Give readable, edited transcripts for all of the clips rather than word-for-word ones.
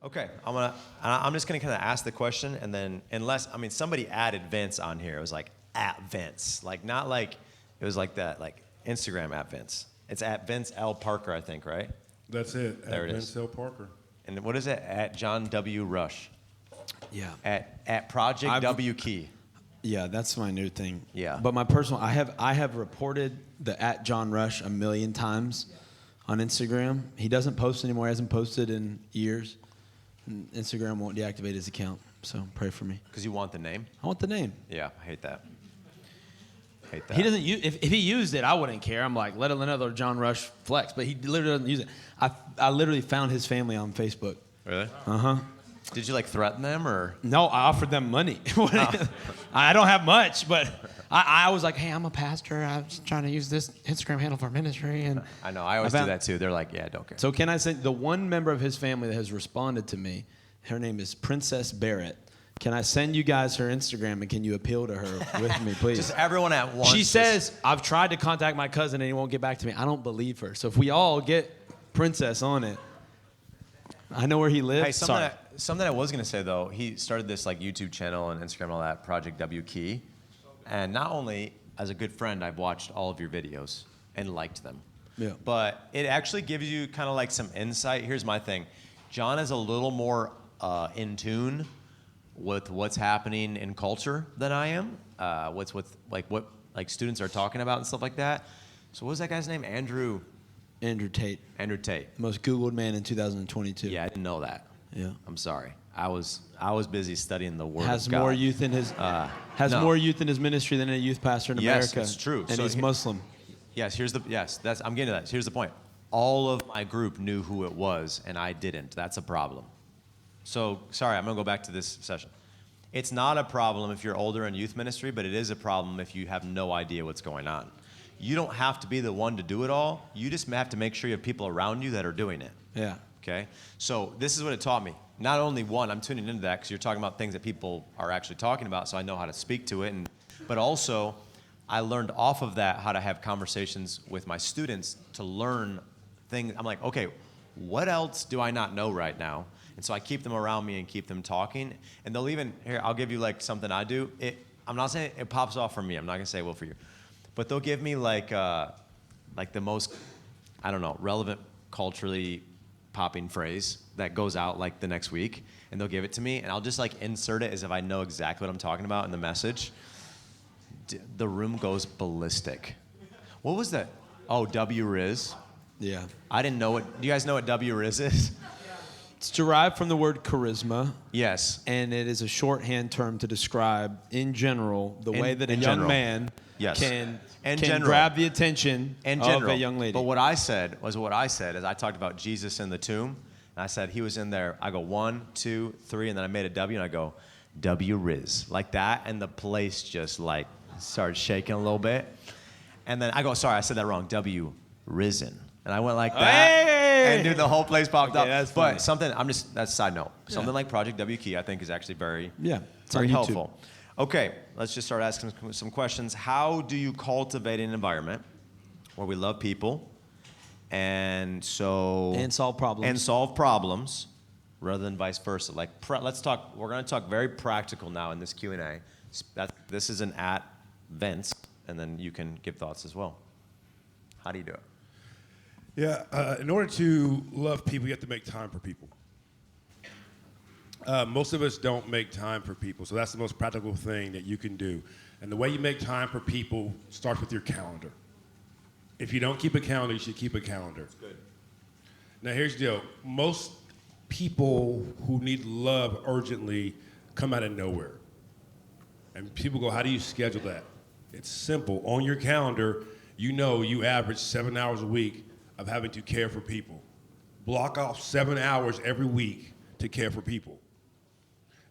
Okay, I'm just gonna kind of ask the question, and then somebody added Vince on here. It was like at Vince, like not like it was like that, like Instagram at Vince. It's at Vince L. Parker, I think, right? That's it. There at it Vince is. L. Parker. And what is it? At John W. Rush. Yeah. At Project W Key. Yeah, that's my new thing. Yeah. But my personal, I have reported the at John Rush 1 million times on Instagram. He doesn't post anymore. He hasn't posted in years. And Instagram won't deactivate his account. So pray for me. Because you want the name? I want the name. Yeah, I hate that. He doesn't use. If he used it, I wouldn't care. I'm like, let another John Rush flex. But he literally doesn't use it. I literally found his family on Facebook. Really? Uh-huh. Did you like threaten them or? No, I offered them money. I don't have much, but I was like, hey, I'm a pastor. I'm just trying to use this Instagram handle for ministry. And I know. I always do that too. They're like, yeah, don't care. So can I send the one member of his family that has responded to me? Her name is Princess Barrett. Can I send you guys her Instagram and can you appeal to her with me, please? Just everyone at once. She says, I've tried to contact my cousin and he won't get back to me. I don't believe her. So if we all get Princess on it, I know where he lives. Hey, something I was going to say, though, he started this like YouTube channel and Instagram and all that, Project W Key. And not only as a good friend, I've watched all of your videos and liked them. Yeah. But it actually gives you kind of like some insight. Here's my thing. John is a little more in tune with what's happening in culture than I am. What students are talking about and stuff like that. So what was that guy's name? Andrew Tate. Andrew Tate. Most Googled man in 2022. Yeah, I didn't know that. Yeah. I'm sorry. I was busy studying the Word Has of God. more youth in his more youth in his ministry than a youth pastor in America. Yes, it's true. And he's Muslim. Yes, I'm getting to that. Here's the point. All of my group knew who it was, and I didn't. That's a problem. So, sorry, I'm going to go back to this session. It's not a problem if you're older in youth ministry, but it is a problem if you have no idea what's going on. You don't have to be the one to do it all. You just have to make sure you have people around you that are doing it. Yeah. Okay? So this is what it taught me. Not only one, I'm tuning into that because you're talking about things that people are actually talking about, so I know how to speak to it. But also, I learned off of that how to have conversations with my students to learn things. I'm like, okay, what else do I not know right now? And so I keep them around me and keep them talking. And they'll even, here, I'll give you like something I do. I'm not saying it pops off for me. I'm not going to say it will for you. But they'll give me like the most, I don't know, relevant culturally popping phrase that goes out like the next week. And they'll give it to me. And I'll just like insert it as if I know exactly what I'm talking about in the message. The room goes ballistic. What was that? Oh, W-Riz. Yeah. I didn't know what, do you guys know what W-Riz is? It's derived from the word charisma. Yes. And it is a shorthand term to describe, in general, the way that a young man can grab the attention of a young lady. But what I said is I talked about Jesus in the tomb, and I said he was in there. I go 1, 2, 3, and then I made a W, and I go W-Riz. Like that, and the place just like started shaking a little bit. And then I go, sorry, I said that wrong, W-Risen. And I went like that, and dude, the whole place popped up. That's but something, that's a side note. Something like Project W Key, I think, is actually very helpful. Okay, let's just start asking some questions. How do you cultivate an environment where we love people and solve problems rather than vice versa? Like, let's talk. We're going to talk very practical now in this Q&A. This is an at Vince, and then you can give thoughts as well. How do you do it? Yeah, in order to love people, you have to make time for people. Most of us don't make time for people, so that's the most practical thing that you can do. And the way you make time for people starts with your calendar. If you don't keep a calendar, you should keep a calendar. That's good. Now, here's the deal. Most people who need love urgently come out of nowhere. And people go, how do you schedule that? It's simple. On your calendar, you know you average 7 hours a week of having to care for people. Block off 7 hours every week to care for people.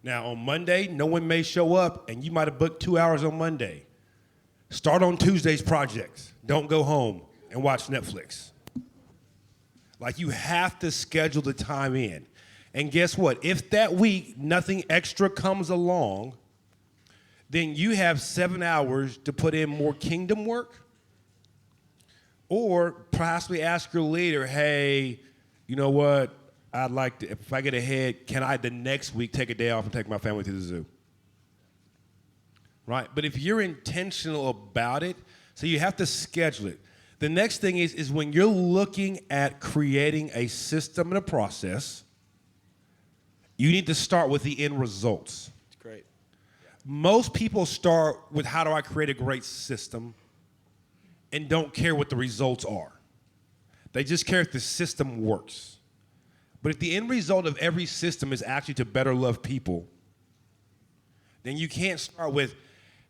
Now, on Monday, no one may show up, and you might have booked 2 hours on Monday. Start on Tuesday's projects. Don't go home and watch Netflix. Like, you have to schedule the time in. And guess what? If that week nothing extra comes along, then you have 7 hours to put in more kingdom work. Or possibly ask your leader, hey, you know what? I'd like to, if I get ahead, can I the next week take a day off and take my family to the zoo? Right? But if you're intentional about it, so you have to schedule it. The next thing is when you're looking at creating a system and a process, you need to start with the end results. It's great. Most people start with how do I create a great system and don't care what the results are. They just care if the system works. But if the end result of every system is actually to better love people, then you can't start with,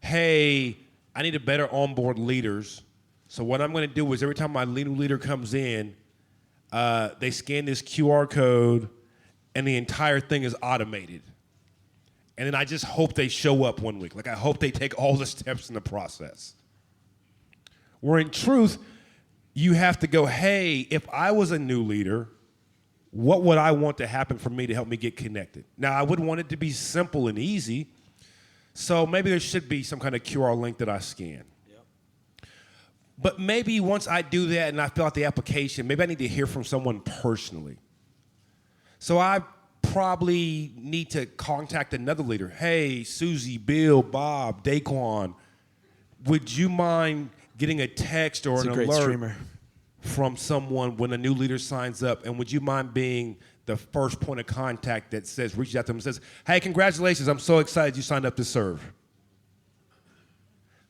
hey, I need to better onboard leaders. So what I'm going to do is every time my new leader comes in, they scan this QR code and the entire thing is automated. And then I just hope they show up one week. Like I hope they take all the steps in the process. Where in truth, you have to go, hey, if I was a new leader, what would I want to happen for me to help me get connected? Now, I would want it to be simple and easy. So maybe there should be some kind of QR link that I scan. Yep. But maybe once I do that and I fill out the application, maybe I need to hear from someone personally. So I probably need to contact another leader. Hey, Susie, Bill, Bob, Daquan, would you mind getting a text or an alert from someone when a new leader signs up? And would you mind being the first point of contact that says, reaches out to them and says, hey, congratulations, I'm so excited you signed up to serve.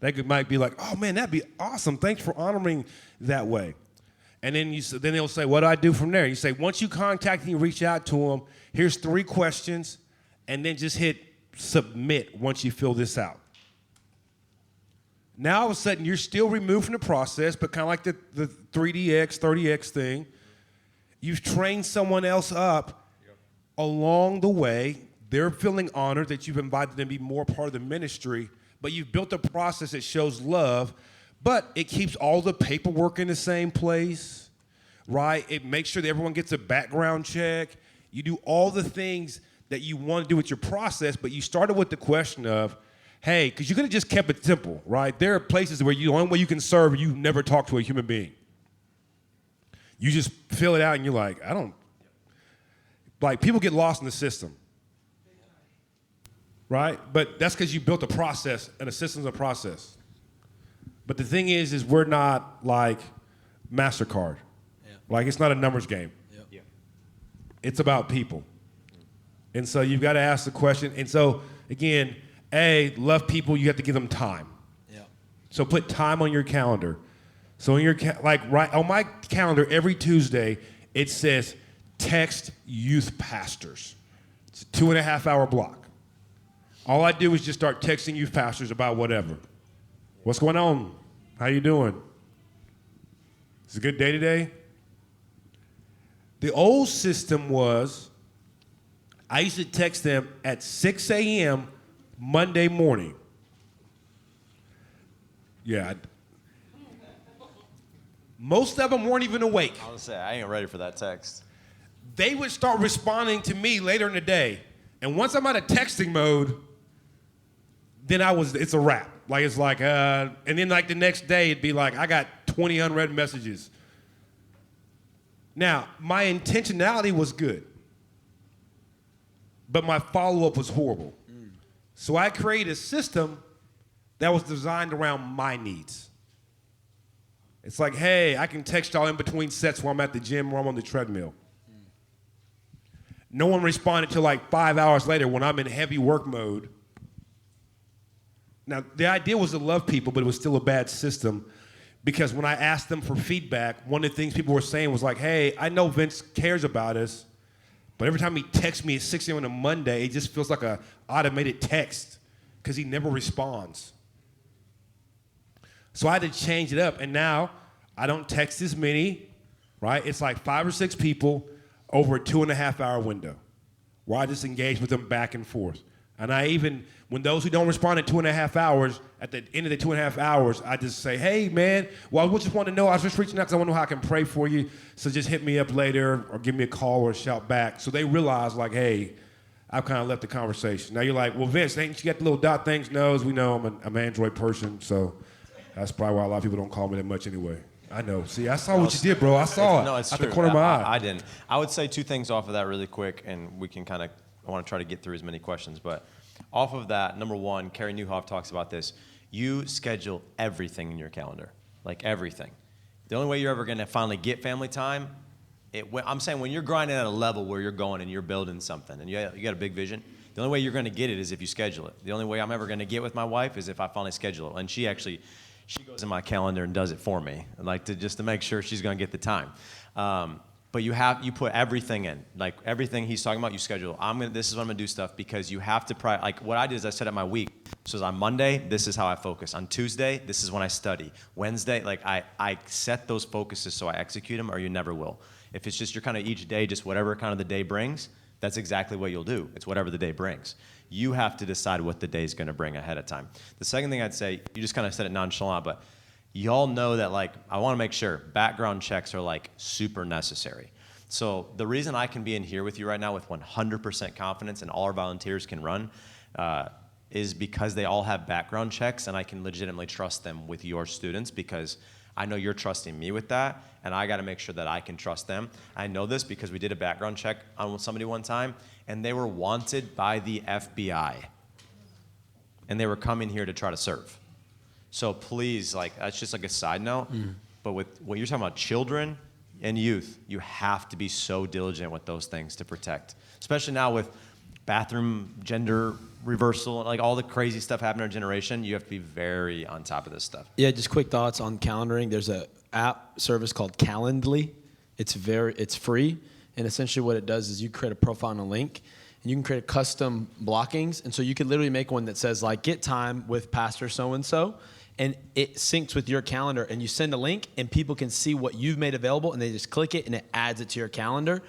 They might be like, oh man, that'd be awesome. Thanks for honoring that way. And then then they'll say, what do I do from there? You say, once you contact and you reach out to them, here's 3 questions, and then just hit submit once you fill this out. Now all of a sudden you're still removed from the process, but kind of like the 3DX, 30X thing. You've trained someone else up along the way. They're feeling honored that you've invited them to be more part of the ministry, but you've built a process that shows love, but it keeps all the paperwork in the same place, right? It makes sure that everyone gets a background check. You do all the things that you want to do with your process, but you started with the question of, hey, because you could have just kept it simple, right? There are places where the only way you can serve, you never talk to a human being. You just fill it out and you're like, people get lost in the system, right? But that's because you built a process, and a system's a process. But the thing is we're not like MasterCard. Yeah. Like it's not a numbers game. Yep. Yeah. It's about people. And so you've got to ask the question. And so again, love people, you have to give them time. Yeah. So put time on your calendar. So in your right on my calendar every Tuesday, it says text youth pastors. It's a 2.5-hour block. All I do is just start texting youth pastors about whatever. What's going on? How you doing? Is it a good day today? The old system was I used to text them at 6 a.m. Monday morning. Yeah. Most of them weren't even awake. I was gonna say, I ain't ready for that text. They would start responding to me later in the day. And once I'm out of texting mode, then it's a wrap. And then the next day it'd be like, I got 20 unread messages. Now, my intentionality was good, but my follow-up was horrible. So I created a system that was designed around my needs. It's like, hey, I can text y'all in between sets while I'm at the gym or I'm on the treadmill. No one responded till 5 hours later when I'm in heavy work mode. Now, the idea was to love people, but it was still a bad system because when I asked them for feedback, one of the things people were saying was like, hey, I know Vince cares about us, but every time he texts me at 6 a.m. on a Monday, it just feels like an automated text because he never responds. So I had to change it up, and now I don't text as many, right? It's 5 or 6 people over a 2.5-hour window where I just engage with them back and forth. And I even, when those who don't respond in 2.5 hours, at the end of the 2.5 hours, I just say, hey, man, well, I just want to know, I was just reaching out because I want to know how I can pray for you, so just hit me up later or give me a call or shout back. So they realize, hey, I've kind of left the conversation. Now you're like, well, Vince, ain't you got the little dot things? No, as we know, I'm an Android person, so that's probably why a lot of people don't call me that much anyway. I know. See, I saw what you did, bro. I saw it. No, it's at true. the corner of my eye. I didn't. I would say two things off of that really quick, and we can kind of, I want to try to get through as many questions. But off of that, number one, Carrie Newhoff talks about this. You schedule everything in your calendar, like everything. The only way you're ever going to finally get family time, I'm saying when you're grinding at a level where you're going and you're building something and you got a big vision, the only way you're going to get it is if you schedule it. The only way I'm ever going to get with my wife is if I finally schedule it. And she goes in my calendar and does it for me, like just to make sure she's going to get the time. But you put everything in, like everything he's talking about, you schedule. This is when I'm gonna do stuff because you have to like what I did is I set up my week. So on Monday, this is how I focus. On Tuesday, this is when I study. Wednesday, like I set those focuses so I execute them, or you never will. If it's just you're kind of each day, just whatever kind of the day brings, that's exactly what you'll do. It's whatever the day brings. You have to decide what the day's gonna bring ahead of time. The second thing I'd say, you just kind of said it nonchalant, but y'all know that, like, I want to make sure background checks are like super necessary. So the reason I can be in here with you right now with 100% confidence and all our volunteers can run is because they all have background checks, and I can legitimately trust them with your students because I know you're trusting me with that, and I got to make sure that I can trust them. I know this because we did a background check on somebody one time, and they were wanted by the FBI, and they were coming here to try to serve. So please, like, that's just like a side note. But with what you're talking about, children and youth, you have to be so diligent with those things to protect. Especially now with bathroom gender reversal, like all the crazy stuff happening in our generation, you have to be very on top of this stuff. Yeah, just quick thoughts on calendaring. There's a app service called Calendly. It's free, and essentially what it does is you create a profile and a link, and you can create custom blockings. And so you could literally make one that says, like, get time with Pastor so-and-so, and it syncs with your calendar, and you send a link, and people can see what you've made available, and they just click it, and it adds it to your calendar.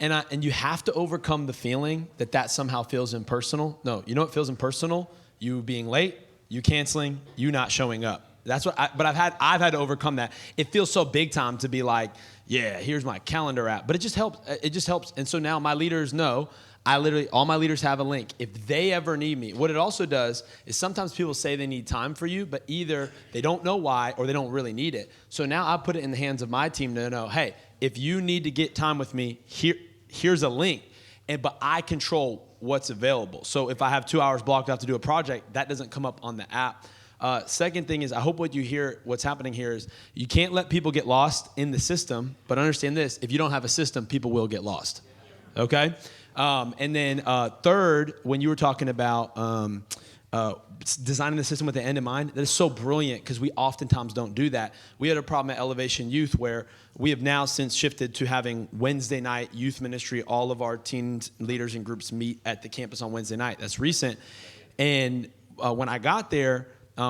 And you have to overcome the feeling that somehow feels impersonal. No, you know what feels impersonal? You being late, you canceling, you not showing up. That's what. But I've had to overcome that. It feels so big time to be like, yeah, here's my calendar app. But it just helps. It just helps. And so now my leaders know. All my leaders have a link. If they ever need me, what it also does is sometimes people say they need time for you, but either they don't know why or they don't really need it. So now I put it in the hands of my team to know, hey, if you need to get time with me, here's a link. But I control what's available. So if I have 2 hours blocked off to do a project, that doesn't come up on the app. Second thing is, I hope what's happening here is you can't let people get lost in the system, but understand this, if you don't have a system, people will get lost, okay? And then third, when you were talking about designing the system with the end in mind, that is so brilliant because we oftentimes don't do that. We had a problem at Elevation Youth where we have now since shifted to having Wednesday night youth ministry. All of our teens, leaders, and groups meet at the campus on Wednesday night. That's recent. And when I got there,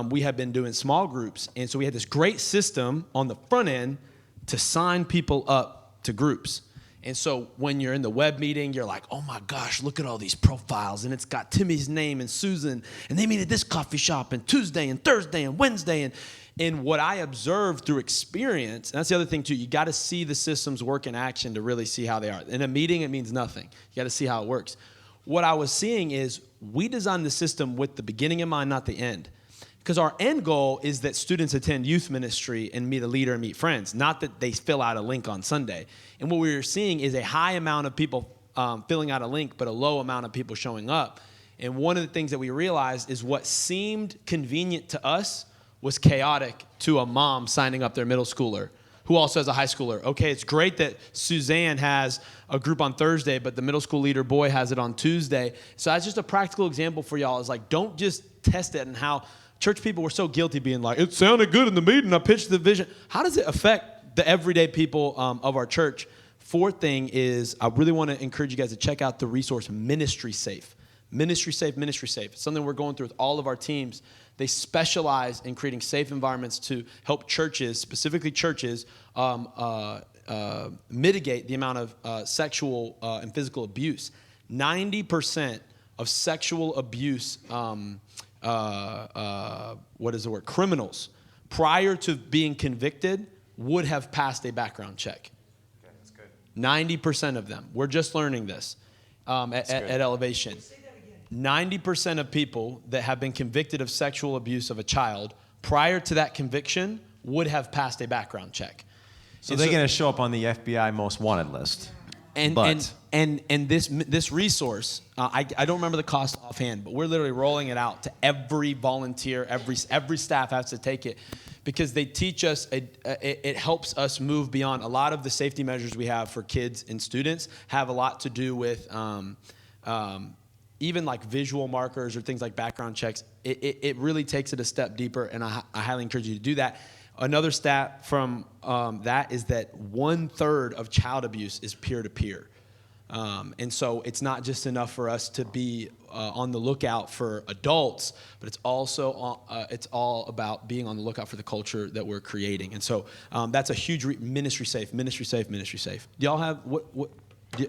we had been doing small groups. And so we had this great system on the front end to sign people up to groups. And so when you're in the web meeting, you're like, oh my gosh, look at all these profiles. And it's got Timmy's name and Susan. And they meet at this coffee shop and Tuesday and Thursday and Wednesday. And what I observed through experience, and that's the other thing too, you got to see the systems work in action to really see how they are. In a meeting, it means nothing. You got to see how it works. What I was seeing is we designed the system with the beginning in mind, not the end. Because our end goal is that students attend youth ministry and meet a leader and meet friends, not that they fill out a link on Sunday. And what we were seeing is a high amount of people filling out a link, but a low amount of people showing up. And one of the things that we realized is what seemed convenient to us was chaotic to a mom signing up their middle schooler who also has a high schooler. Okay, it's great that Suzanne has a group on Thursday, but the middle school leader boy has it on Tuesday. So that's just a practical example for y'all. Is like, don't just test it and how church people were so guilty being like, it sounded good in the meeting, I pitched the vision. How does it affect the everyday people of our church? Fourth thing is I really want to encourage you guys to check out the resource Ministry Safe. Ministry Safe, Ministry Safe. It's something we're going through with all of our teams. They specialize in creating safe environments to help churches, specifically churches, mitigate the amount of sexual and physical abuse. 90% of sexual abuse criminals prior to being convicted would have passed a background check. Okay, that's good. 90% of them. We're just learning this at Elevation. 90% of people that have been convicted of sexual abuse of a child prior to that conviction would have passed a background check. So they're going to show up on the FBI most wanted list. And But- this resource, I don't remember the cost offhand, but we're literally rolling it out to every volunteer, every staff has to take it, because they teach us, it helps us move beyond. A lot of the safety measures we have for kids and students have a lot to do with even like visual markers or things like background checks. It really takes it a step deeper, and I highly encourage you to do that. Another stat from that is that 1/3 of child abuse is peer-to-peer. And so it's not just enough for us to be on the lookout for adults, but it's also it's all about being on the lookout for the culture that we're creating. And so that's a huge ministry safe. Do y'all have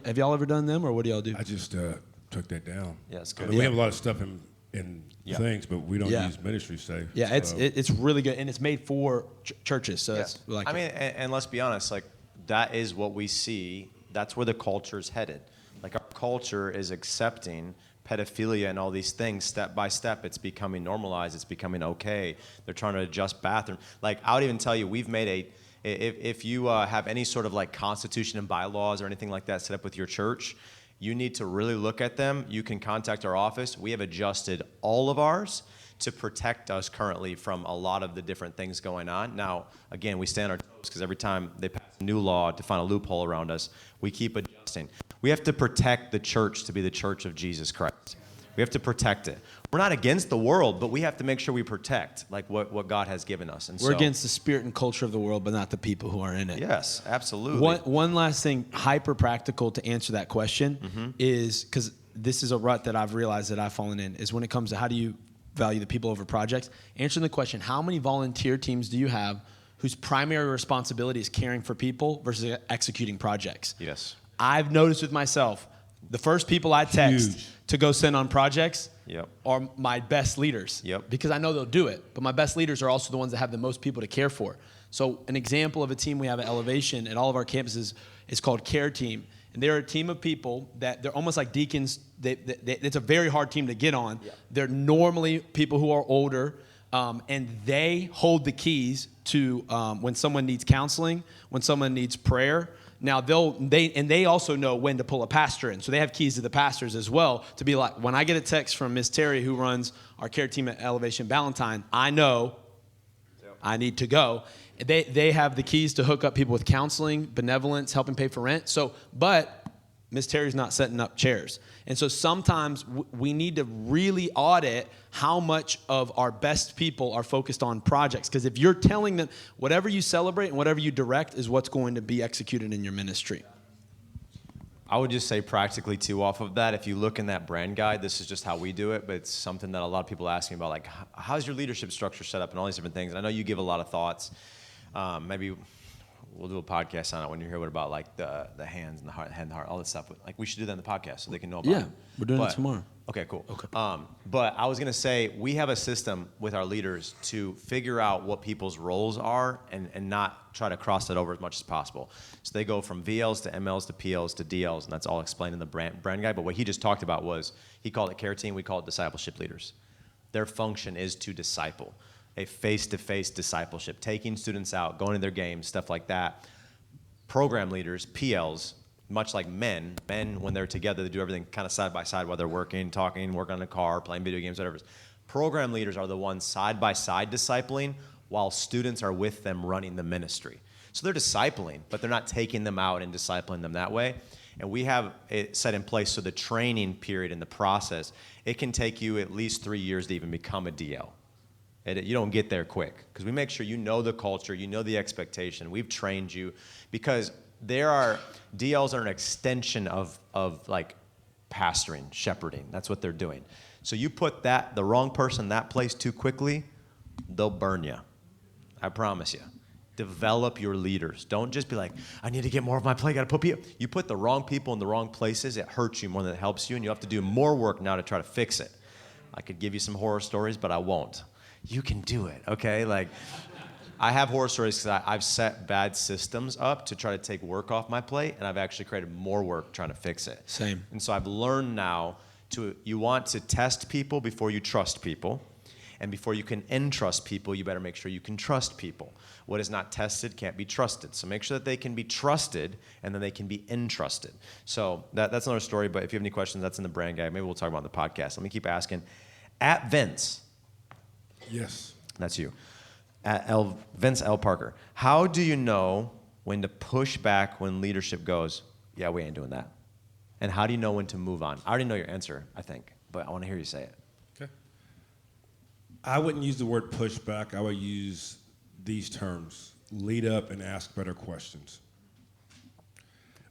have y'all ever done them, or what do y'all do? I just took that down. Yeah, it's I good. mean, we have a lot of stuff in things, but we don't Yeah. use ministry safe. Yeah, so. it's really good, and it's made for churches. So Yeah. it's like, I mean, and let's be honest, like that is what we see. That's where the culture's headed. Like our culture is accepting pedophilia and all these things step by step. It's becoming normalized. It's becoming okay. They're trying to adjust bathroom. Like I would even tell you, we've made if you have any sort of like constitution and bylaws or anything like that set up with your church, you need to really look at them. You can contact our office. We have adjusted all of ours to protect us currently from a lot of the different things going on. Now, again, we stay on our toes because every time they pass a new law to find a loophole around us, we keep adjusting. We have to protect the church to be the church of Jesus Christ. We have to protect it. We're not against the world, but we have to make sure we protect like what God has given us. And we're so, against the spirit and culture of the world, but not the people who are in it. Yes, absolutely. One last thing, hyper practical to answer that question is, because this is a rut that I've realized that I've fallen in, is when it comes to how do you value the people over projects, answering the question, how many volunteer teams do you have whose primary responsibility is caring for people versus executing projects? Yes. I've noticed with myself, the first people I text Huge. to go send on projects Yep. are my best leaders. Yep. Because I know they'll do it. But my best leaders are also the ones that have the most people to care for. So an example of a team we have at Elevation at all of our campuses is called Care Team. And they're a team of people that they're almost like deacons. It's a very hard team to get on. Yeah. They're normally people who are older, and they hold the keys to when someone needs counseling, when someone needs prayer. Now they also know when to pull a pastor in, so they have keys to the pastors as well to be like, when I get a text from Miss Terry who runs our care team at Elevation Ballantyne, I know I need to go. They have the keys to hook up people with counseling, benevolence, helping pay for rent. So, but Miss Terry's not setting up chairs. And so sometimes we need to really audit how much of our best people are focused on projects. Because if you're telling them whatever you celebrate and whatever you direct is what's going to be executed in your ministry. I would just say practically too off of that, if you look in that brand guide, this is just how we do it, but it's something that a lot of people ask me about, like, how's your leadership structure set up and all these different things. And I know you give a lot of thoughts. Maybe we'll do a podcast on it when you hear about like the hands and the head and the heart, all this stuff. Like we should do that in the podcast so they can know about it. Yeah, we're doing it tomorrow. Okay, cool. Okay. But I was gonna say we have a system with our leaders to figure out what people's roles are and not try to cross that over as much as possible. So they go from VLs to MLs to PLs to DLs, and that's all explained in the brand guide. But what he just talked about was he called it care team. We call it discipleship leaders. Their function is to disciple. A face-to-face discipleship, taking students out, going to their games, stuff like that. Program leaders, PLs, much like men, when they're together, they do everything kind of side by side while they're working, talking, working on the car, playing video games, whatever. Program leaders are the ones side by side discipling while students are with them running the ministry. So they're discipling, but they're not taking them out and discipling them that way. And we have it set in place so the training period and the process, it can take you at least 3 years to even become a DL. You don't get there quick because we make sure you know the culture, you know the expectation. We've trained you because DLs are an extension of like pastoring, shepherding. That's what they're doing. So you put the wrong person in that place too quickly, they'll burn you. I promise you. Develop your leaders. Don't just be like, I need to get more of my plate. Got to put people. You put the wrong people in the wrong places, it hurts you more than it helps you, and you have to do more work now to try to fix it. I could give you some horror stories, but I won't. You can do it, okay? Like, I have horror stories because I've set bad systems up to try to take work off my plate, and I've actually created more work trying to fix it. Same. And so I've learned now you want to test people before you trust people, And before you can entrust people, you better make sure you can trust people. What is not tested can't be trusted. So make sure that they can be trusted, and then they can be entrusted. So that's another story, but if you have any questions, that's in the brand guide. Maybe we'll talk about it on the podcast. Let me keep asking. At Vince. Yes. That's you. At Vince L. Parker. How do you know when to push back when leadership goes, yeah, we ain't doing that? And how do you know when to move on? I already know your answer, I think, but I want to hear you say it. Okay. I wouldn't use the word pushback. I would use these terms: lead up and ask better questions.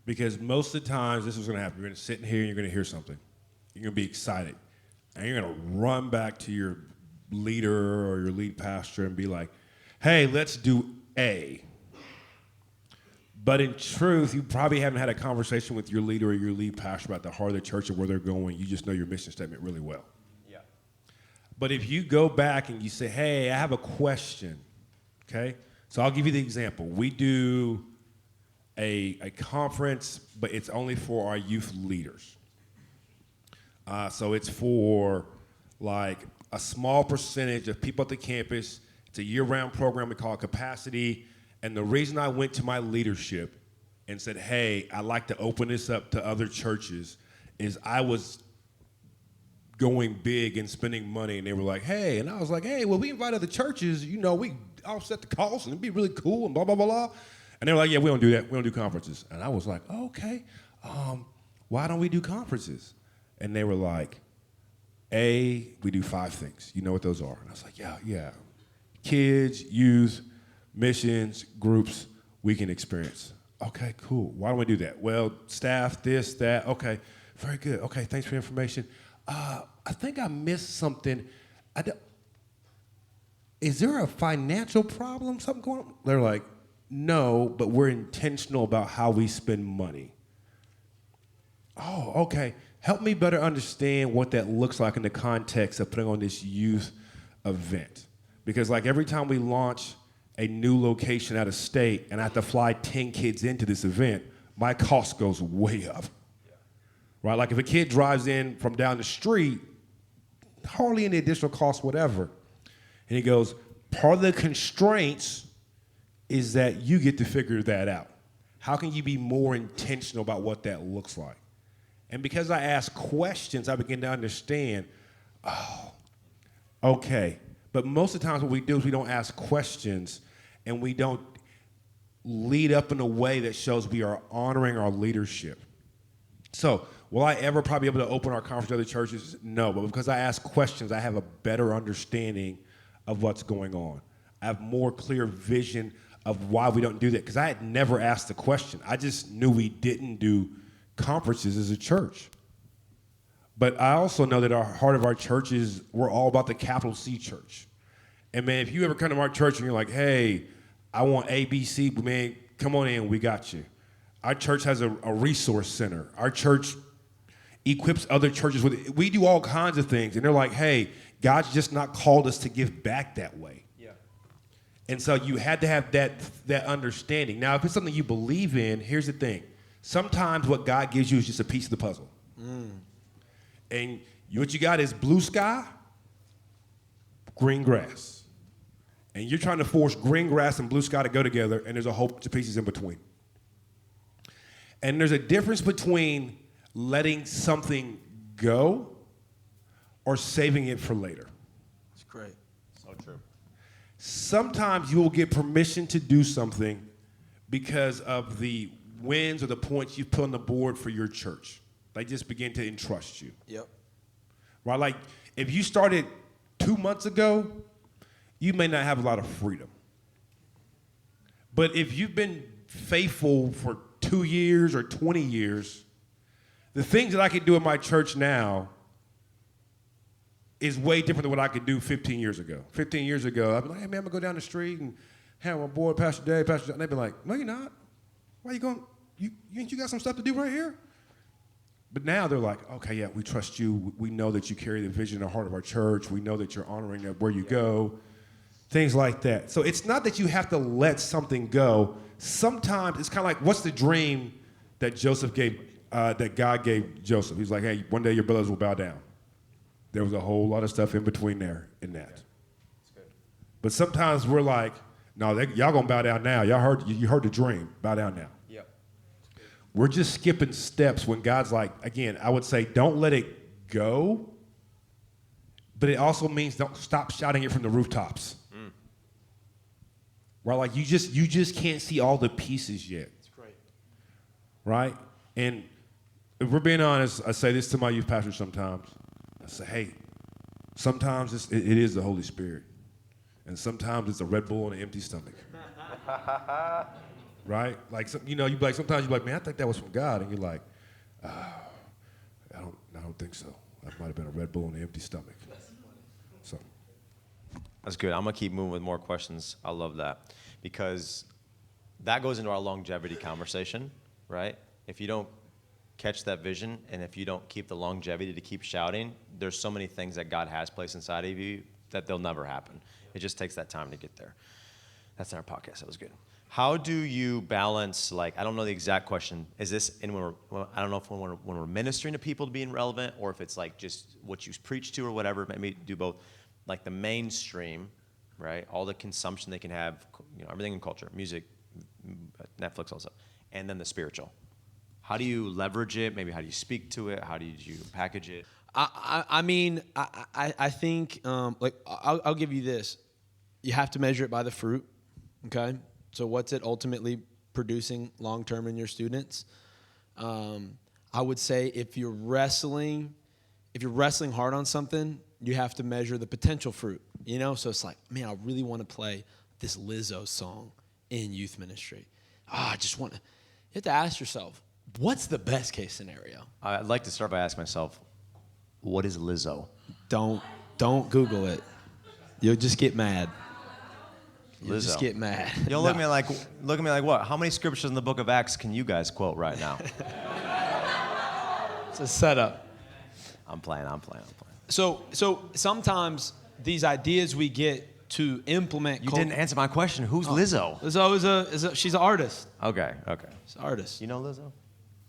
Because most of the times, this is going to happen. You're going to sit in here and you're going to hear something. You're going to be excited. And you're going to run back to your leader or your lead pastor and be like, hey, let's do A. But in truth, you probably haven't had a conversation with your leader or your lead pastor about the heart of the church and where they're going. You just know your mission statement really well. Yeah. But if you go back and you say, hey, I have a question, okay? So I'll give you the example. We do a conference, but it's only for our youth leaders. So it's for like a small percentage of people at the campus. It's a year-round program. We call it Capacity. And the reason I went to my leadership and said, hey, I'd like to open this up to other churches is I was going big and spending money, and they were like, hey. And I was like, hey, well, we invite other churches. You know, we offset the cost, and it'd be really cool and blah, blah, blah, blah. And they were like, yeah, we don't do that. We don't do conferences. And I was like, okay, why don't we do conferences? And they were like, A, we do 5 things. You know what those are? And I was like, yeah. Kids, youth, missions, groups, weekend experience. Okay, cool. Why don't we do that? Well, staff, this, that. Okay, very good. Okay, thanks for the information. I think I missed something. Is there a financial problem, something going on? They're like, no, but we're intentional about how we spend money. Oh, okay. Help me better understand what that looks like in the context of putting on this youth event. Because like every time we launch a new location out of state and I have to fly 10 kids into this event, my cost goes way up. Yeah. Right? Like if a kid drives in from down the street, hardly any additional cost, whatever. And he goes, part of the constraints is that you get to figure that out. How can you be more intentional about what that looks like? And because I ask questions, I begin to understand, oh, okay. But most of the times what we do is we don't ask questions and we don't lead up in a way that shows we are honoring our leadership. So will I ever probably be able to open our conference to other churches? No, but because I ask questions, I have a better understanding of what's going on. I have more clear vision of why we don't do that, because I had never asked the question. I just knew we didn't do conferences as a church. But I also know that our heart of our church is we're all about the capital C church. And man, if you ever come to our church and you're like, hey, I want ABC, but man, come on in, we got you. Our church has a resource center. Our church equips other churches with it. We do all kinds of things. And they're like, hey, God's just not called us to give back that way. Yeah. And so you had to have that understanding. Now, if it's something you believe in, here's the thing. Sometimes what God gives you is just a piece of the puzzle. And what you got is blue sky, green grass. And you're trying to force green grass and blue sky to go together, and there's a whole bunch of pieces in between. And there's a difference between letting something go or saving it for later. That's great. So true. Sometimes you will get permission to do something because of the wins or the points you've put on the board for your church. They just begin to entrust you. Yep. Right? Like, if you started 2 months ago, you may not have a lot of freedom. But if you've been faithful for 2 years or 20 years, the things that I can do in my church now is way different than what I could do 15 years ago. 15 years ago, I'd be like, hey, man, I'm going to go down the street and have my boy, Pastor Dave, Pastor John. And they'd be like, no, you're not. Why are you going? You got some stuff to do right here? But now they're like, okay, yeah, we trust you. We know that you carry the vision in the heart of our church. We know that you're honoring where you go. Things like that. So it's not that you have to let something go. Sometimes it's kind of like, what's the dream that Joseph gave, that God gave Joseph? He's like, hey, one day your brothers will bow down. There was a whole lot of stuff in between there in that. But sometimes we're like, no, y'all gonna bow down now. You heard the dream. Bow down now. Yep. We're just skipping steps when God's like, again, I would say don't let it go, but it also means don't stop shouting it from the rooftops. Right? Like you just can't see all the pieces yet. That's great. Right? And if we're being honest, I say this to my youth pastors sometimes. I say, hey, sometimes it is the Holy Spirit. And sometimes it's a Red Bull on an empty stomach. Right? Like, sometimes you're like, man, I think that was from God. And you're like, I don't think so. That might have been a Red Bull on an empty stomach. So. That's good. I'm going to keep moving with more questions. I love that. Because that goes into our longevity conversation, right? If you don't catch that vision and if you don't keep the longevity to keep shouting, there's so many things that God has placed inside of you that they'll never happen. It just takes that time to get there. That's in our podcast. That was good. How do you balance, I don't know the exact question. Is this, I don't know if when we're ministering to people to being relevant or if it's just what you preach to or whatever, maybe do both. Like the mainstream, right? All the consumption they can have, everything in culture, music, Netflix, all stuff. And then the spiritual. How do you leverage it? Maybe how do you speak to it? How do you package it? I think, I'll give you this. You have to measure it by the fruit, okay? So what's it ultimately producing long-term in your students? I would say if you're wrestling hard on something, you have to measure the potential fruit, So it's like, man, I really want to play this Lizzo song in youth ministry. You have to ask yourself, what's the best case scenario? I'd like to start by asking myself, what is Lizzo? Don't Google it. You'll just get mad. You'll Lizzo. just get mad. You'll look at me like what? How many scriptures in the book of Acts can you guys quote right now? It's a setup. I'm playing. So sometimes these ideas we get to implement. You didn't answer my question. Who's Lizzo? Lizzo she's an artist. Okay. She's an artist. You know Lizzo?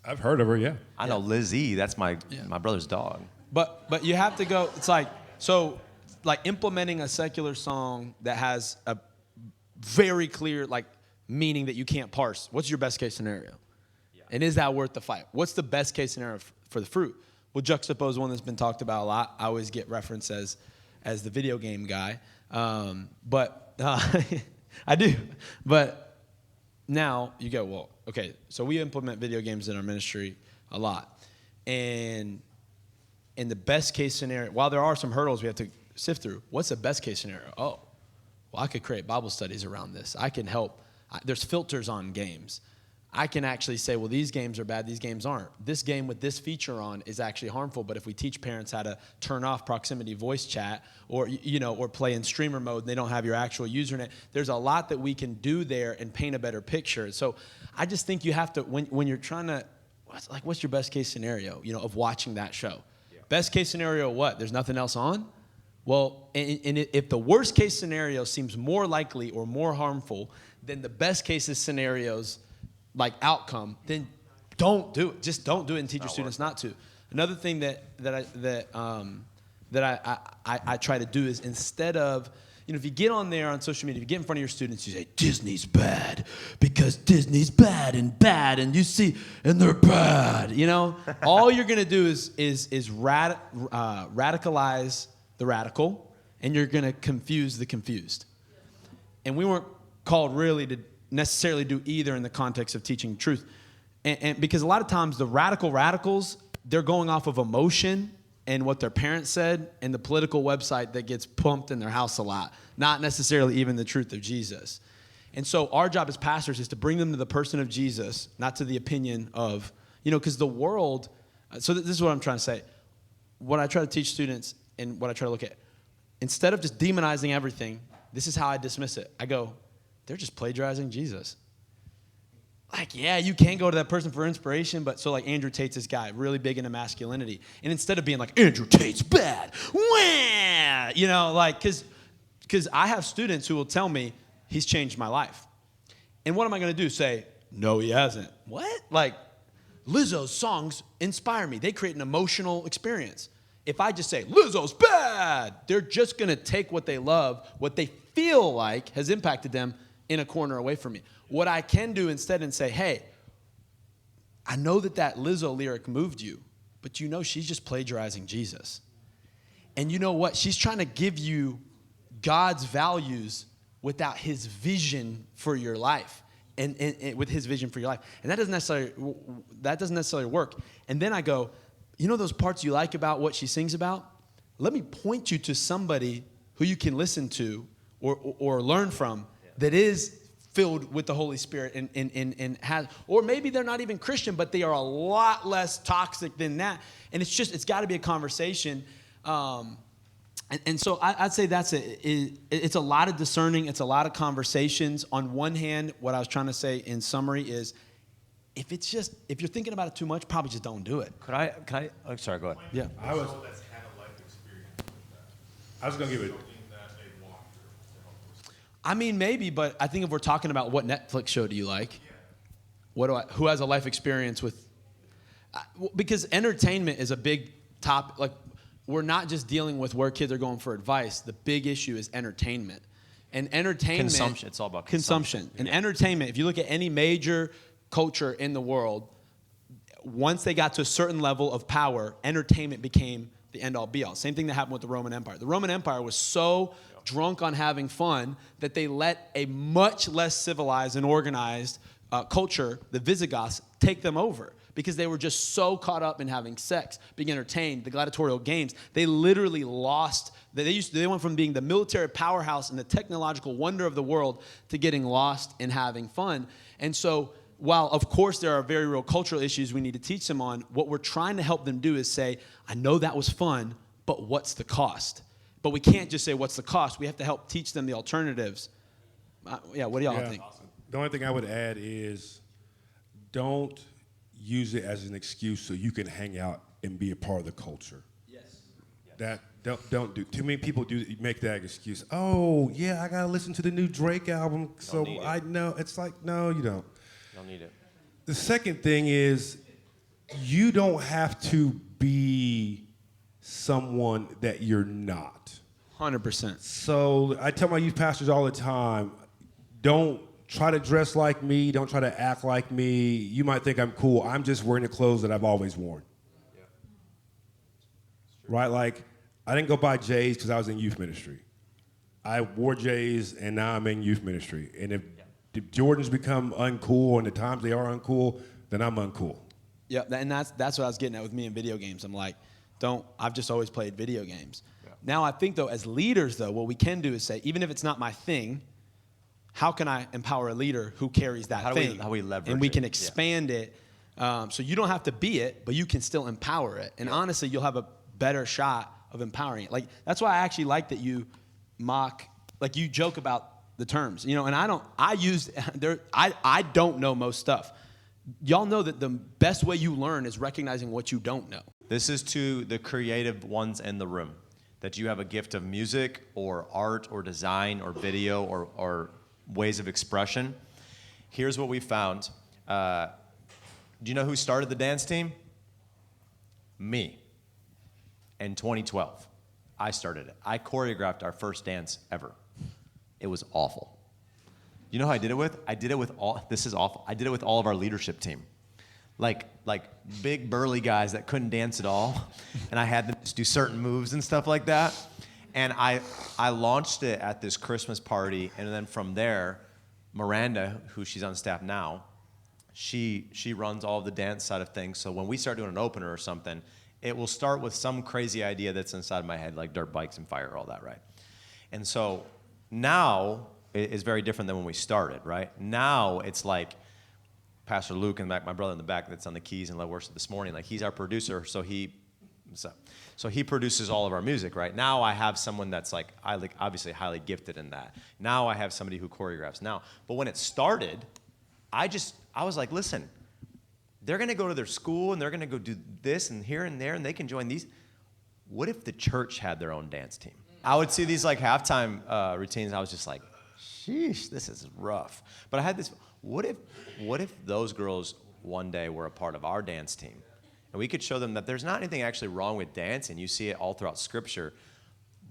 I've heard of her, yeah. I know Lizzie. That's my brother's dog. But you have to go. It's like implementing a secular song that has a very clear meaning that you can't parse. What's your best case scenario? Yeah. And is that worth the fight? What's the best case scenario for the fruit? We'll juxtapose one that's been talked about a lot. I always get referenced as the video game guy, but I do. But now you go, well, okay. So we implement video games in our ministry a lot, and in the best case scenario, while there are some hurdles we have to sift through, what's the best case scenario? Oh, well, I could create Bible studies around this. I can help. There's filters on games. I can actually say, well, these games are bad, these games aren't. This game with this feature on is actually harmful, but if we teach parents how to turn off proximity voice chat or play in streamer mode and they don't have your actual username, there's a lot that we can do there and paint a better picture. So I just think you have to, when you're trying to, what's your best case scenario, of watching that show? Yeah. Best case scenario, what? There's nothing else on? Well, and if the worst case scenario seems more likely or more harmful than the best case scenarios, outcome, then don't do it. Just don't do it and teach your students not to. Another thing that I try to do is instead of, if you get on there on social media, if you get in front of your students, you say, Disney's bad because Disney's bad, and you see, and they're bad, All you're going to do is radicalize the radical, and you're going to confuse the confused. And we weren't called really to necessarily do either in the context of teaching truth. And because a lot of times the radicals, they're going off of emotion and what their parents said and the political website that gets pumped in their house a lot, not necessarily even the truth of Jesus. And so our job as pastors is to bring them to the person of Jesus, not to the opinion of, because the world, so this is what I'm trying to say. What I try to teach students and what I try to look at, instead of just demonizing everything, this is how I dismiss it. I go, they're just plagiarizing Jesus. Yeah, you can go to that person for inspiration, but so Andrew Tate's this guy, really big into masculinity. And instead of being Andrew Tate's bad, because I have students who will tell me, he's changed my life. And what am I going to do? Say, no, he hasn't. What? Lizzo's songs inspire me. They create an emotional experience. If I just say, Lizzo's bad, they're just going to take what they love, what they feel like has impacted them in a corner away from me. What I can do instead and say, hey, I know that Lizzo lyric moved you, but you know she's just plagiarizing Jesus. And you know what? She's trying to give you God's values without his vision for your life. And with his vision for your life. And that doesn't necessarily work. And then I go, you know those parts you like about what she sings about? Let me point you to somebody who you can listen to or learn from that is filled with the Holy Spirit and has, or maybe they're not even Christian, but they are a lot less toxic than that. And it's got to be a conversation. And so I'd say it's a lot of discerning. It's a lot of conversations. On one hand, what I was trying to say in summary is, if you're thinking about it too much, probably just don't do it. Can I? Oh, sorry, go ahead. Yeah. I was going to give it. I mean, maybe, but I think if we're talking about what Netflix show do you like, who has a life experience with, because entertainment is a big topic. Like, we're not just dealing with where kids are going for advice. The big issue is entertainment. And entertainment. Consumption. It's all about consumption. And entertainment, if you look at any major culture in the world, once they got to a certain level of power, entertainment became the end-all be-all. Same thing that happened with the Roman Empire. The Roman Empire was so drunk on having fun that they let a much less civilized and organized culture, the Visigoths, take them over because they were just so caught up in having sex, being entertained, the gladiatorial games. They literally lost. They went from being the military powerhouse and the technological wonder of the world to getting lost in having fun. And so while, of course, there are very real cultural issues we need to teach them on, what we're trying to help them do is say, I know that was fun, but what's the cost? But we can't just say, what's the cost? We have to help teach them the alternatives. What do y'all think? The only thing I would add is don't use it as an excuse so you can hang out and be a part of the culture. Yes. That don't do. Too many people do make that excuse. Oh, yeah, I got to listen to the new Drake album, so I know. It's like, no, you don't. Don't need it. The second thing is you don't have to be someone that you're not. 100%. So I tell my youth pastors all the time, don't try to dress like me. Don't try to act like me. You might think I'm cool. I'm just wearing the clothes that I've always worn. Yeah. Right? Like, I didn't go buy J's because I was in youth ministry. I wore J's, and now I'm in youth ministry. And if Jordans become uncool, and the times they are uncool, then I'm uncool. Yeah, and that's what I was getting at with me in video games. I'm like, I've just always played video games. Yeah. Now I think, though, as leaders, though, what we can do is say, even if it's not my thing, how can I empower a leader who carries that thing? How we leverage it. And we can expand it. So you don't have to be it, but you can still empower it. And honestly, you'll have a better shot of empowering it. Like, that's why I actually like that you you joke about the terms, and I don't know most stuff. Y'all know that the best way you learn is recognizing what you don't know. This is to the creative ones in the room, that you have a gift of music or art or design or video or ways of expression. Here's what we found. Do you know who started the dance team? Me. In 2012. I started it. I choreographed our first dance ever. It was awful. You know who I did it with? This is awful. I did it with all of our leadership team. Like big burly guys that couldn't dance at all. And I had them just do certain moves and stuff like that. And I launched it at this Christmas party. And then from there, Miranda, who she's on staff now, she runs all of the dance side of things. So when we start doing an opener or something, it will start with some crazy idea that's inside my head, like dirt bikes and fire, all that, right? And so now it is very different than when we started, right? Now it's like Pastor Luke and my brother in the back that's on the keys and led worship this morning. Like, he's our producer, so he produces all of our music, right? Now I have someone that's obviously highly gifted in that. Now I have somebody who choreographs now. But when it started, I was like, listen, they're going to go to their school and they're going to go do this and here and there and they can join these. What if the church had their own dance team? I would see these halftime routines. I was just like, sheesh, this is rough. But I had this, what if those girls one day were a part of our dance team? And we could show them that there's not anything actually wrong with dancing. You see it all throughout Scripture.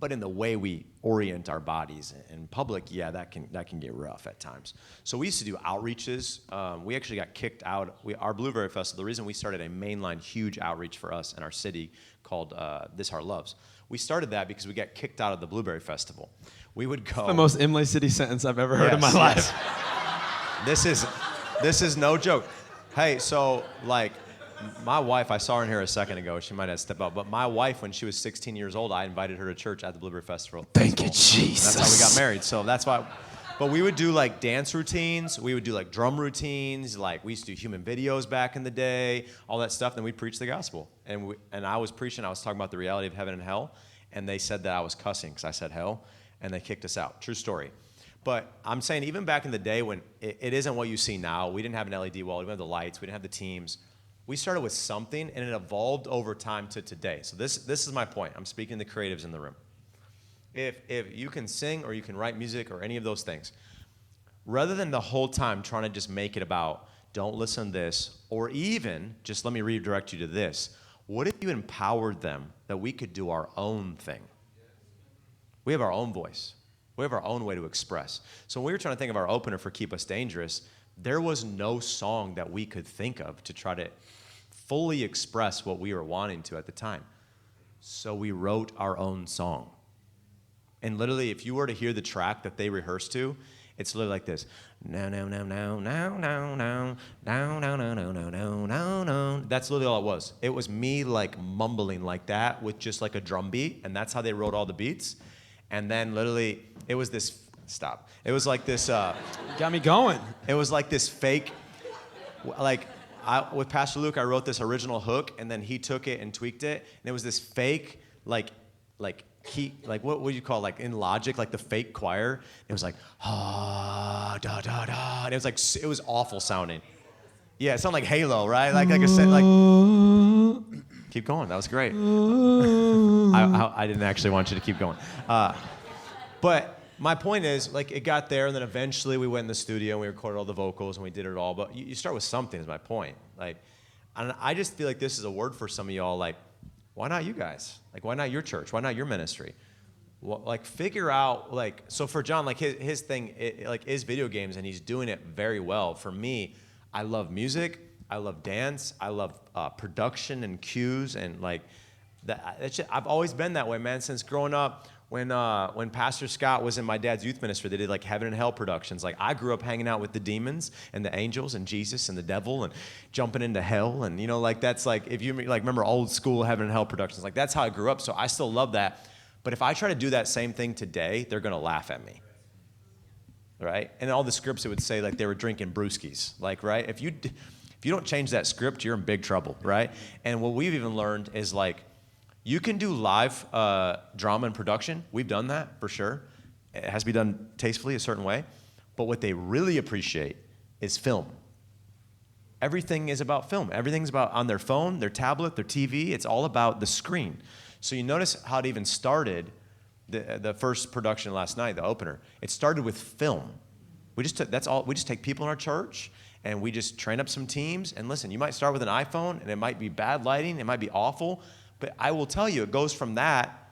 But in the way we orient our bodies in public, yeah, that can get rough at times. So we used to do outreaches. We actually got kicked out. Our Blueberry Festival, the reason we started a mainline huge outreach for us in our city called This Heart Loves, we started that because we got kicked out of the Blueberry Festival. We would go. The most Imlay City sentence I've ever heard in my life. This is no joke. Hey, so like, my wife, I saw her in here a second ago. She might have stepped out. But my wife, when she was 16 years old, I invited her to church at the Blueberry Festival. Thank you, Jesus. That's how we got married. So that's why. But we would do like dance routines. We would do like drum routines. Like we used to do human videos back in the day, all that stuff. Then we'd preach the gospel. And I was preaching. I was talking about the reality of heaven and hell. And they said that I was cussing because I said hell. And they kicked us out. True story. But I'm saying even back in the day when it isn't what you see now. We didn't have an LED wall. We didn't have the lights. We didn't have the teams. We started with something, and it evolved over time to today. So this is my point. I'm speaking to the creatives in the room. If you can sing or you can write music or any of those things, rather than the whole time trying to just make it about don't listen to this, or even just let me redirect you to this, what if you empowered them that we could do our own thing? We have our own voice. We have our own way to express. So when we were trying to think of our opener for Keep Us Dangerous, there was no song that we could think of to try to fully express what we were wanting to at the time. So we wrote our own song. And literally, if you were to hear the track that they rehearsed to, it's literally like this. No, no, no, no, no, no, no, no, no, no, no, no, no, no, no. That's literally all it was. It was me like mumbling like that with just like a drum beat, and that's how they wrote all the beats. And then literally, it was this, stop. It was like this. You got me going. It was like this fake, like, with Pastor Luke, I wrote this original hook, and then he took it and tweaked it, and it was this fake, like what would you call it? Like in Logic, like the fake choir. It was like da da da, and it was like it was awful sounding. Yeah, it sounded like Halo, right? Like I said, like keep going. That was great. I didn't actually want you to keep going, but. My point is, like, it got there, and then eventually we went in the studio and we recorded all the vocals and we did it all. But you start with something, is my point. Like, and I just feel like this is a word for some of y'all. Like, why not you guys? Like, why not your church? Why not your ministry? Well, like, figure out, like, so for John, like, his thing, is video games, and he's doing it very well. For me, I love music. I love dance. I love production and cues, and, like, I've always been that way, man, since growing up. When Pastor Scott was in my dad's youth ministry, they did like heaven and hell productions. Like I grew up hanging out with the demons and the angels and Jesus and the devil and jumping into hell. And like that's like, if you like remember old school heaven and hell productions, like that's how I grew up. So I still love that. But if I try to do that same thing today, they're going to laugh at me. Right? And all the scripts, it would say like they were drinking brewskis. Like, right? If you don't change that script, you're in big trouble. Right? And what we've even learned is like, you can do live drama and production. We've done that for sure. It has to be done tastefully a certain way. But what they really appreciate is film. Everything is about film. Everything's about on their phone, their tablet, their TV. It's all about the screen. So you notice how it even started, the first production last night, the opener. It started with film. We just take people in our church and we just train up some teams. And listen, you might start with an iPhone and it might be bad lighting, it might be awful. But I will tell you, it goes from that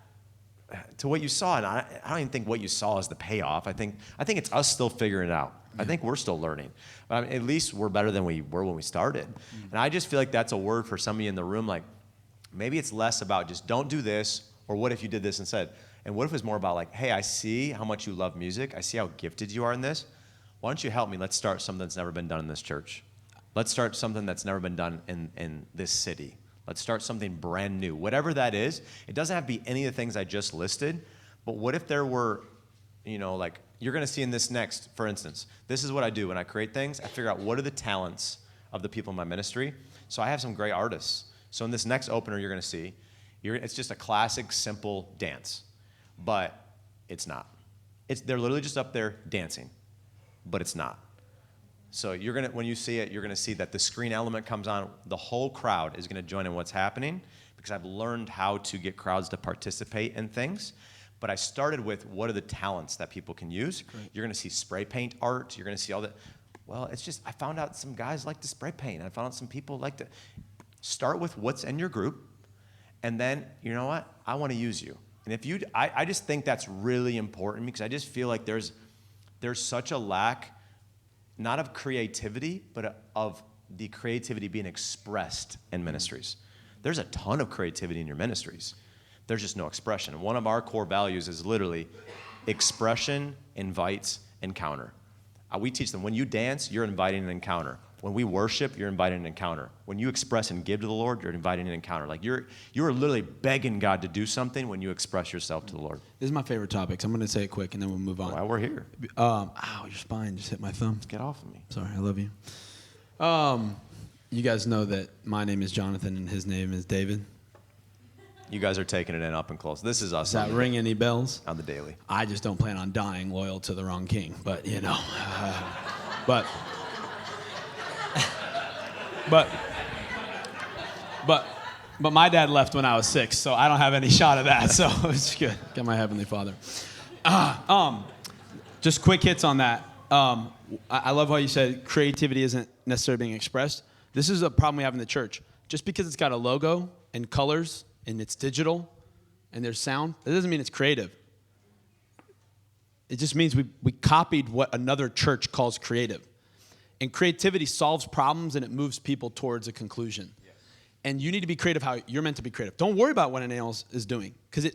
to what you saw. And I don't even think what you saw is the payoff. I think it's us still figuring it out. I think we're still learning. But at least we're better than we were when we started. And I just feel like that's a word for some of you in the room. Like, maybe it's less about just don't do this, or what if you did this instead? And what if it's more about like, hey, I see how much you love music. I see how gifted you are in this. Why don't you help me? Let's start something that's never been done in this church. Let's start something that's never been done in this city. Let's start something brand new. Whatever that is, it doesn't have to be any of the things I just listed, but what if there were, like you're going to see in this next, for instance, this is what I do when I create things. I figure out what are the talents of the people in my ministry. So I have some great artists. So in this next opener you're going to see, it's just a classic, simple dance, but it's not. They're literally just up there dancing, but it's not. So when you see it, you're gonna see that the screen element comes on. The whole crowd is gonna join in what's happening because I've learned how to get crowds to participate in things. But I started with what are the talents that people can use. Great. You're gonna see spray paint art. You're gonna see all that. Well, it's just I found out some guys like to spray paint. I found out some people like to start with what's in your group, and then you know what? I want to use you. And if you, I just think that's really important because I just feel like there's such a lack, not of creativity, but of the creativity being expressed in ministries. There's a ton of creativity in your ministries. There's just no expression. And one of our core values is literally expression invites encounter. We teach them when you dance, you're inviting an encounter. When we worship, you're inviting an encounter. When you express and give to the Lord, you're inviting an encounter. Like you're literally begging God to do something when you express yourself to the Lord. This is my favorite topic, so I'm going to say it quick, and then we'll move on. Well, we're here. Ow, your spine just hit my thumb. Get off of me. Sorry, I love you. You guys know that my name is Jonathan and his name is David. You guys are taking it in up and close. This is us. Does that ring any bells? On the daily. I just don't plan on dying loyal to the wrong king, but you know. But my dad left when I was 6, so I don't have any shot of that. So it's good. Got my Heavenly Father. Just quick hits on that. I love how you said creativity isn't necessarily being expressed. This is a problem we have in the church. Just because it's got a logo and colors and it's digital and there's sound, that doesn't mean it's creative. It just means we copied what another church calls creative. And creativity solves problems and it moves people towards a conclusion. Yes. And you need to be creative how you're meant to be creative. Don't worry about what anyone else is doing because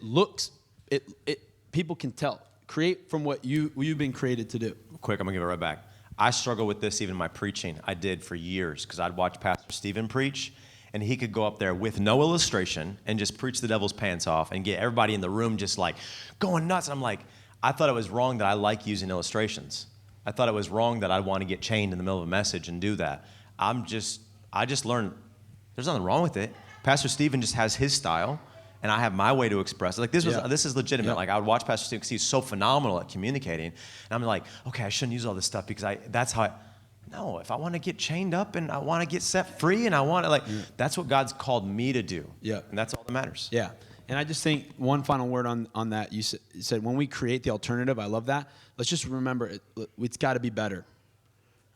people can tell. Create from what you've been created to do. Quick, I'm going to give it right back. I struggle with this even in my preaching. I did for years because I'd watch Pastor Stephen preach, and he could go up there with no illustration and just preach the devil's pants off and get everybody in the room just like going nuts. And I'm like, I thought it was wrong that I like using illustrations. I thought it was wrong that I'd want to get chained in the middle of a message and do that. I just learned there's nothing wrong with it. Pastor Stephen just has his style, and I have my way to express it. Like this is legitimate. Yeah. Like I would watch Pastor Stephen because he's so phenomenal at communicating, and I'm like, okay, I shouldn't use all this stuff because that's how. No, if I want to get chained up and I want to get set free and I want to that's what God's called me to do. Yeah, and that's all that matters. Yeah. And I just think one final word on that. You said when we create the alternative, I love that. Let's just remember it's got to be better.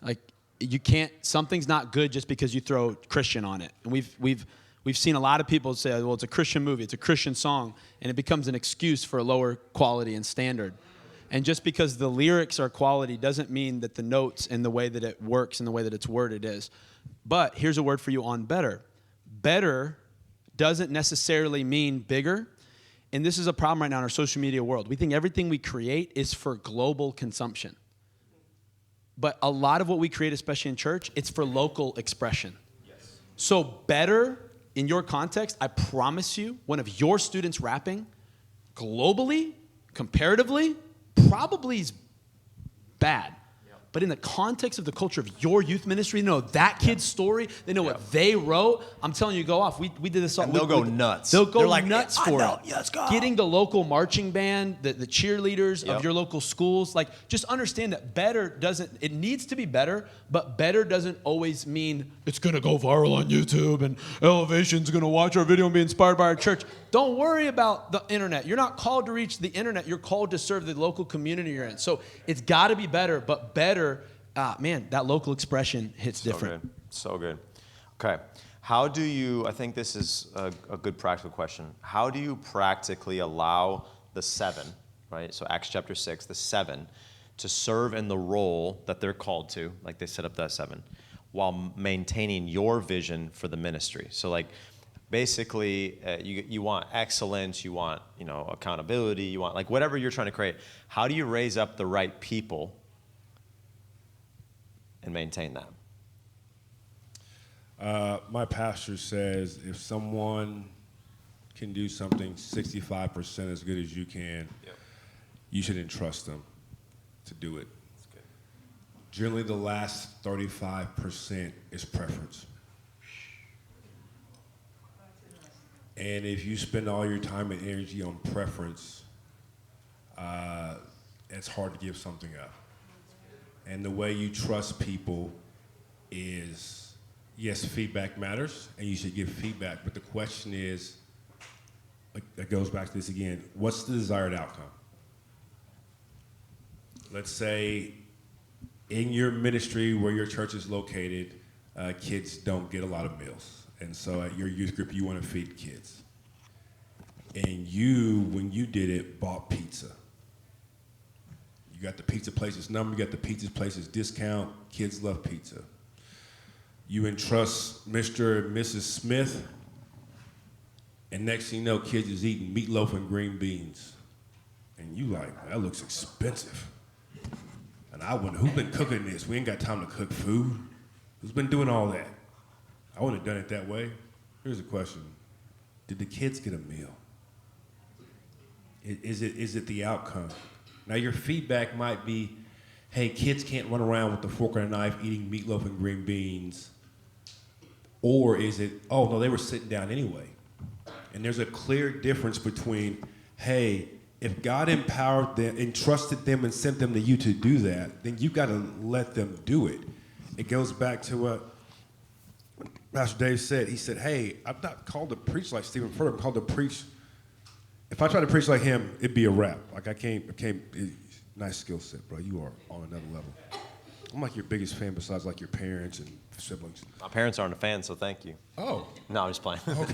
Like you can't. Something's not good just because you throw Christian on it. And we've seen a lot of people say, well, it's a Christian movie, it's a Christian song, and it becomes an excuse for a lower quality and standard. And just because the lyrics are quality doesn't mean that the notes and the way that it works and the way that it's worded is. But here's a word for you on better. Better doesn't necessarily mean bigger. And this is a problem right now in our social media world. We think everything we create is for global consumption. But a lot of what we create, especially in church, it's for local expression. Yes. So better, in your context, I promise you, one of your students rapping globally, comparatively, probably is bad. But in the context of the culture of your youth ministry, they know that kid's story. They know what they wrote. I'm telling you, go off. We did this. And they'll go nuts. They'll go nuts for it. Let's go. Getting the local marching band, the cheerleaders of your local schools. Like, just understand that better doesn't, it needs to be better, but better doesn't always mean it's going to go viral on YouTube and Elevation's going to watch our video and be inspired by our church. Don't worry about the internet. You're not called to reach the internet. You're called to serve the local community you're in. So it's got to be better, but better, that local expression hits different. Good. So good. Okay. How do you, I think this is a good practical question. How do you practically allow the 7, right? So Acts chapter 6, the 7, to serve in the role that they're called to, like they set up that 7, while maintaining your vision for the ministry? So like, basically, you want excellence, you want, accountability, you want like whatever you're trying to create. How do you raise up the right people and maintain that? My pastor says if someone can do something 65% as good as you can, you should entrust them to do it. That's good. Generally, the last 35% is preference. And if you spend all your time and energy on preference, it's hard to give something up. And the way you trust people is, yes, feedback matters, and you should give feedback. But the question is, that goes back to this again, what's the desired outcome? Let's say in your ministry where your church is located, kids don't get a lot of meals. And so at your youth group, you want to feed kids. and you, when you did it, bought pizza. You got the pizza place's number, you got the pizza place's discount. Kids love pizza. You entrust Mr. and Mrs. Smith, and next thing you know, kids is eating meatloaf and green beans. And you like, that looks expensive. And I wonder, who's been cooking this? We ain't got time to cook food. Who's been doing all that? I wouldn't have done it that way. Here's a question. Did the kids get a meal? Is it the outcome? Now your feedback might be, hey, kids can't run around with a fork and a knife eating meatloaf and green beans. Or is it, oh no, they were sitting down anyway. And there's a clear difference between, hey, if God empowered them, entrusted them and sent them to you to do that, then you got to let them do it. It goes back to what Pastor Dave said. He said, hey, I'm not called to preach like Stephen Furtick. I'm called to preach. If I try to preach like him, it'd be a rap. Like I can't, nice skill set, bro. You are on another level. I'm like your biggest fan besides like your parents and siblings. My parents aren't a fan, so thank you. Oh. No, I'm just playing. Okay.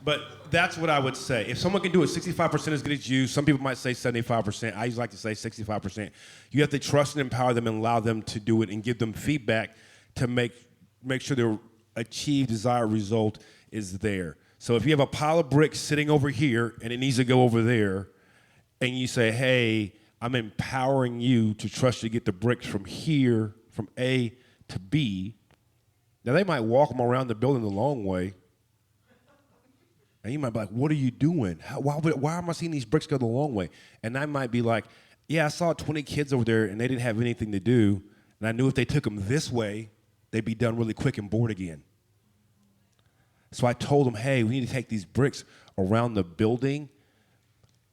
But that's what I would say. If someone can do it 65% as good as you, some people might say 75%. I usually like to say 65%. You have to trust and empower them and allow them to do it and give them feedback to make sure their achieved desired result is there. So if you have a pile of bricks sitting over here and it needs to go over there, and you say, hey, I'm empowering you to trust you to get the bricks from here, from A to B. Now, they might walk them around the building the long way. And you might be like, what are you doing? Why am I seeing these bricks go the long way? And I might be like, yeah, I saw 20 kids over there, and they didn't have anything to do. And I knew if they took them this way, they'd be done really quick and bored again. So I told them, hey, we need to take these bricks around the building.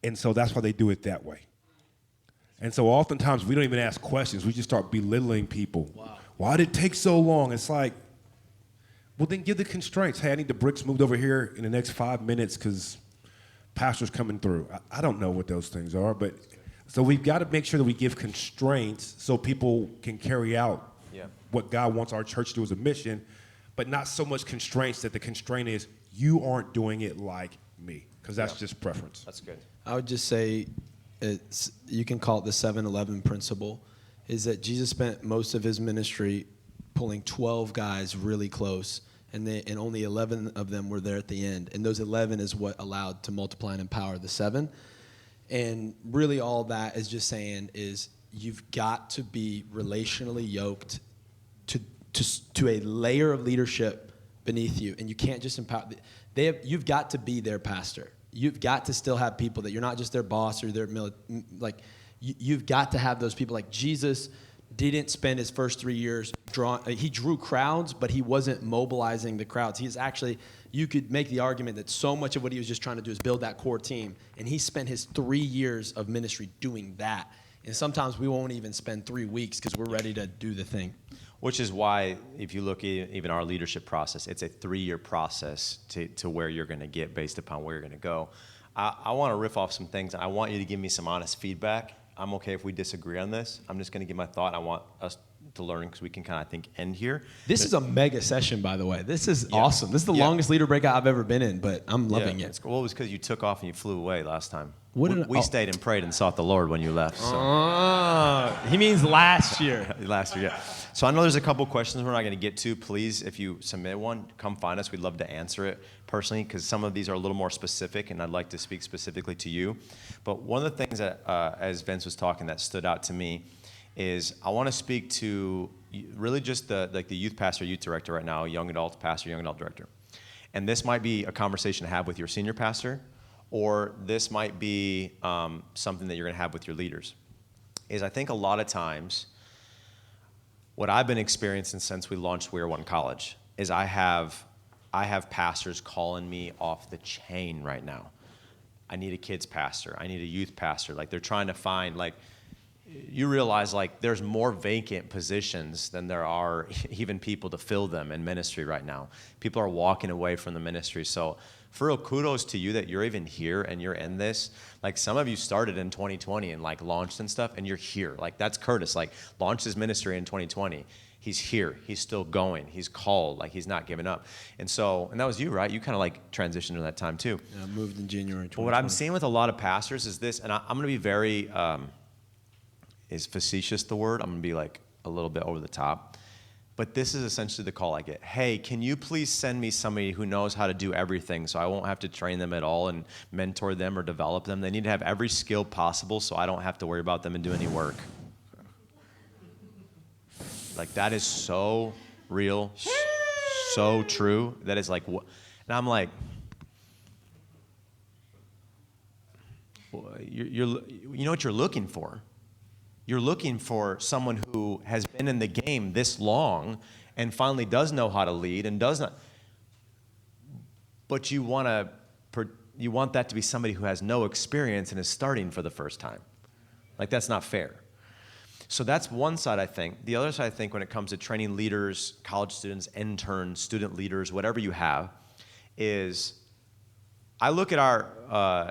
And so that's why they do it that way. And so oftentimes we don't even ask questions. We just start belittling people. Wow. Why did it take so long? It's like, well, then give the constraints. Hey, I need the bricks moved over here in the next 5 minutes because pastor's coming through. I don't know what those things are, but so we've got to make sure that we give constraints so people can carry out what God wants our church to do as a mission, but not so much constraints that the constraint is you aren't doing it like me, because that's just preference. That's good. I would just say, you can call it the 7-11 principle, is that Jesus spent most of his ministry pulling 12 guys really close, and only 11 of them were there at the end. And those 11 is what allowed to multiply and empower the 7. And really all that is just saying is you've got to be relationally yoked to a layer of leadership beneath you, and you can't just empower. You've got to be their pastor. You've got to still have people that you're not just their boss or their you've got to have those people. Like Jesus didn't spend his first 3 years he drew crowds, but he wasn't mobilizing the crowds. He's actually, you could make the argument that so much of what he was just trying to do is build that core team, and he spent his 3 years of ministry doing that. And sometimes we won't even spend 3 weeks because we're ready to do the thing. Which is why, if you look at even our leadership process, it's a 3-year process to where you're going to get based upon where you're going to go. I want to riff off some things. I want you to give me some honest feedback. I'm okay if we disagree on this. I'm just going to give my thought. I want us to learn because we can kind of, I think, end here. This is a mega session, by the way. This is awesome. This is the longest leader breakout I've ever been in, but I'm loving it. Well, it was because you took off and you flew away last time. We stayed and prayed and sought the Lord when you left. So. He means last year. Last year, yeah. So I know there's a couple questions we're not going to get to. Please, if you submit one, come find us. We'd love to answer it personally because some of these are a little more specific, and I'd like to speak specifically to you. But one of the things that, as Vince was talking, that stood out to me is I want to speak to really just the youth pastor, youth director right now, young adult pastor, young adult director. And this might be a conversation to have with your senior pastor, or this might be something that you're going to have with your leaders. Is I think a lot of times what I've been experiencing since we launched We Are One College is I have pastors calling me off the chain right now. I need a kids pastor. I need a youth pastor. Like they're trying to find, like, you realize like there's more vacant positions than there are even people to fill them in ministry right now. People are walking away from the ministry. So for real, kudos to you that you're even here and you're in this. Like some of you started in 2020 and like launched and stuff, and you're here. Like that's Curtis, like launched his ministry in 2020. he's here, he's still going, he's called, like he's not giving up. And that was you, right? You kind of like transitioned during that time too. Yeah, I moved in January 2020. But what I'm seeing with a lot of pastors is this, and I'm going to be very, is facetious the word? I'm going to be like a little bit over the top. But this is essentially the call I get. Hey, can you please send me somebody who knows how to do everything so I won't have to train them at all and mentor them or develop them? They need to have every skill possible so I don't have to worry about them and do any work. Like, that is so real, so true. That is like, and I'm like, you know what you're looking for? You're looking for someone who has been in the game this long and finally does know how to lead and does not. But you want that to be somebody who has no experience and is starting for the first time. Like, that's not fair. So that's one side, I think. The other side, I think, when it comes to training leaders, college students, interns, student leaders, whatever you have, is I look at our,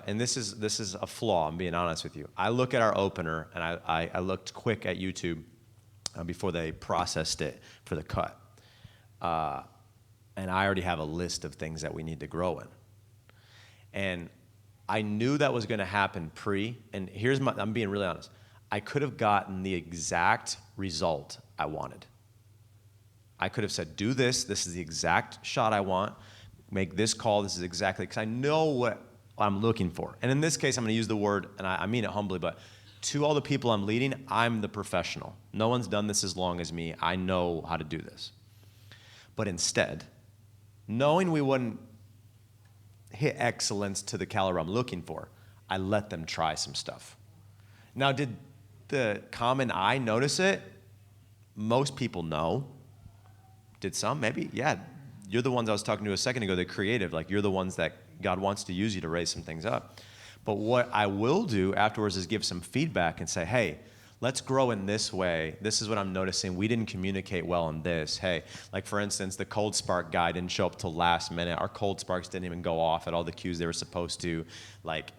and this is a flaw, I'm being honest with you. I look at our opener, and I looked quick at YouTube before they processed it for the cut. And I already have a list of things that we need to grow in. And I knew that was going to happen and I'm being really honest. I could have gotten the exact result I wanted. I could have said, do this is the exact shot I want. Make this call, this is exactly, because I know what I'm looking for. And in this case, I'm going to use the word, and I mean it humbly, but to all the people I'm leading, I'm the professional. No one's done this as long as me. I know how to do this. But instead, knowing we wouldn't hit excellence to the caliber I'm looking for, I let them try some stuff. Now, did the common eye notice it? Most people know. Did some? Maybe, yeah. You're the ones I was talking to a second ago, the creative. Like, you're the ones that God wants to use you to raise some things up. But what I will do afterwards is give some feedback and say, hey, let's grow in this way. This is what I'm noticing. We didn't communicate well in this. Hey, like for instance, the cold spark guy didn't show up till last minute. Our cold sparks didn't even go off at all the cues they were supposed to. Like,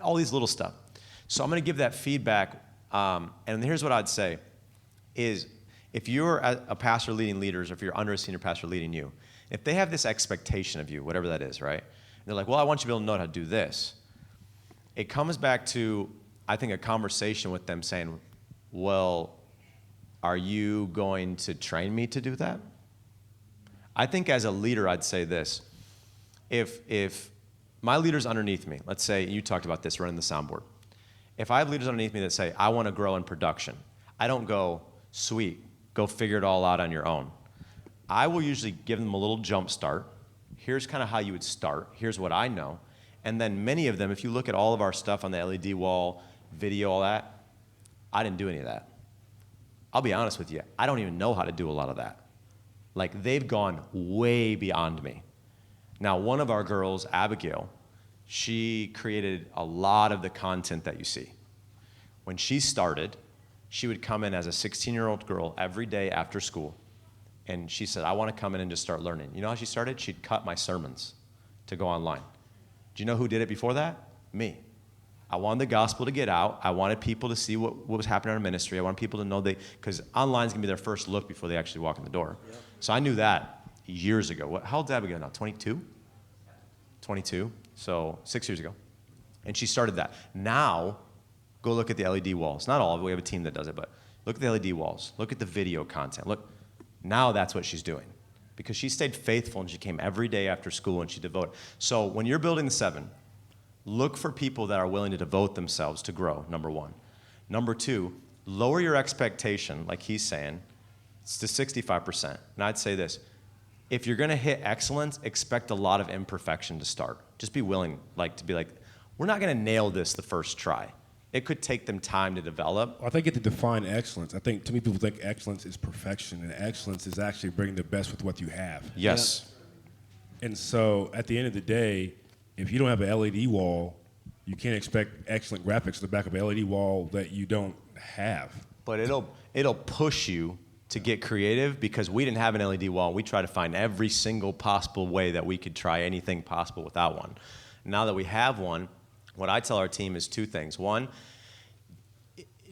all these little stuff. So I'm going to give that feedback. And here's what I'd say is, if you're a pastor leading leaders, or if you're under a senior pastor leading you, if they have this expectation of you, whatever that is, right? And they're like, well, I want you to be able to know how to do this. It comes back to, I think, a conversation with them saying, well, are you going to train me to do that? I think as a leader, I'd say this. If my leader's underneath me, let's say you talked about this, running the soundboard. If I have leaders underneath me that say, I want to grow in production, I don't go, sweet, go figure it all out on your own. I will usually give them a little jump start. Here's kind of how you would start. Here's what I know. And then many of them, if you look at all of our stuff on the LED wall, video, all that, I didn't do any of that. I'll be honest with you. I don't even know how to do a lot of that. Like, they've gone way beyond me. Now, one of our girls, Abigail, she created a lot of the content that you see. When she started, she would come in as a 16-year-old girl every day after school, and she said, I want to come in and just start learning. You know how she started? She'd cut my sermons to go online. Do you know who did it before that? Me. I wanted the gospel to get out. I wanted people to see what was happening in our ministry. I wanted people to know because online's going to be their first look before they actually walk in the door. Yep. So I knew that years ago. How old's Abigail now, 22? 22, so 6 years ago. And she started that. Now, go look at the LED walls. Not all of it, we have a team that does it, but look at the LED walls. Look at the video content. Look, now that's what she's doing. Because she stayed faithful and she came every day after school and she devoted. So when you're building the 7, look for people that are willing to devote themselves to grow, number 1. Number 2, lower your expectation, like he's saying, to 65%. And I'd say this, if you're gonna hit excellence, expect a lot of imperfection to start. Just be willing to be like, we're not gonna nail this the first try. It could take them time to develop. I think you have to define excellence. I think too many people think excellence is perfection, and excellence is actually bringing the best with what you have. Yes. Yeah. And so at the end of the day, if you don't have an LED wall, you can't expect excellent graphics at the back of an LED wall that you don't have. But it'll push you to get creative, because we didn't have an LED wall. We tried to find every single possible way that we could try anything possible without one. Now that we have one, what I tell our team is 2 things. 1,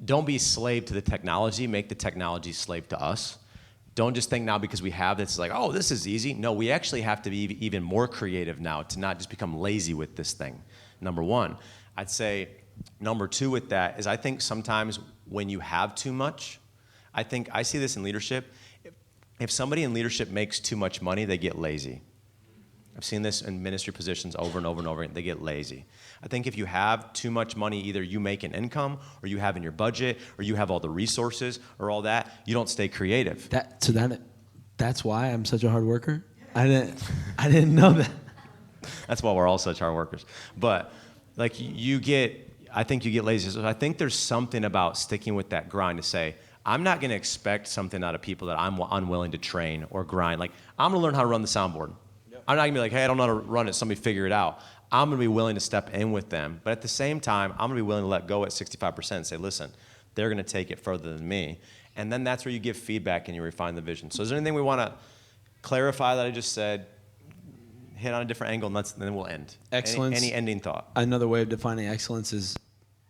don't be slave to the technology. Make the technology slave to us. Don't just think now because we have this, like, oh, this is easy. No, we actually have to be even more creative now to not just become lazy with this thing, number one. I'd say number two with that is I think sometimes when you have too much, I see this in leadership. If somebody in leadership makes too much money, they get lazy. I've seen this in ministry positions over and over and over again. They get lazy. I think if you have too much money, either you make an income or you have in your budget or you have all the resources or all that, you don't stay creative. That's why I'm such a hard worker? I didn't know that. That's why we're all such hard workers. But like I think you get lazy. So I think there's something about sticking with that grind to say, I'm not going to expect something out of people that I'm unwilling to train or grind. Like, I'm going to learn how to run the soundboard. I'm not going to be like, hey, I don't know how to run it. Somebody figure it out. I'm going to be willing to step in with them. But at the same time, I'm going to be willing to let go at 65% and say, listen, they're going to take it further than me. And then that's where you give feedback and you refine the vision. So is there anything we want to clarify that I just said, hit on a different angle, and then we'll end? Excellence. Any ending thought? Another way of defining excellence is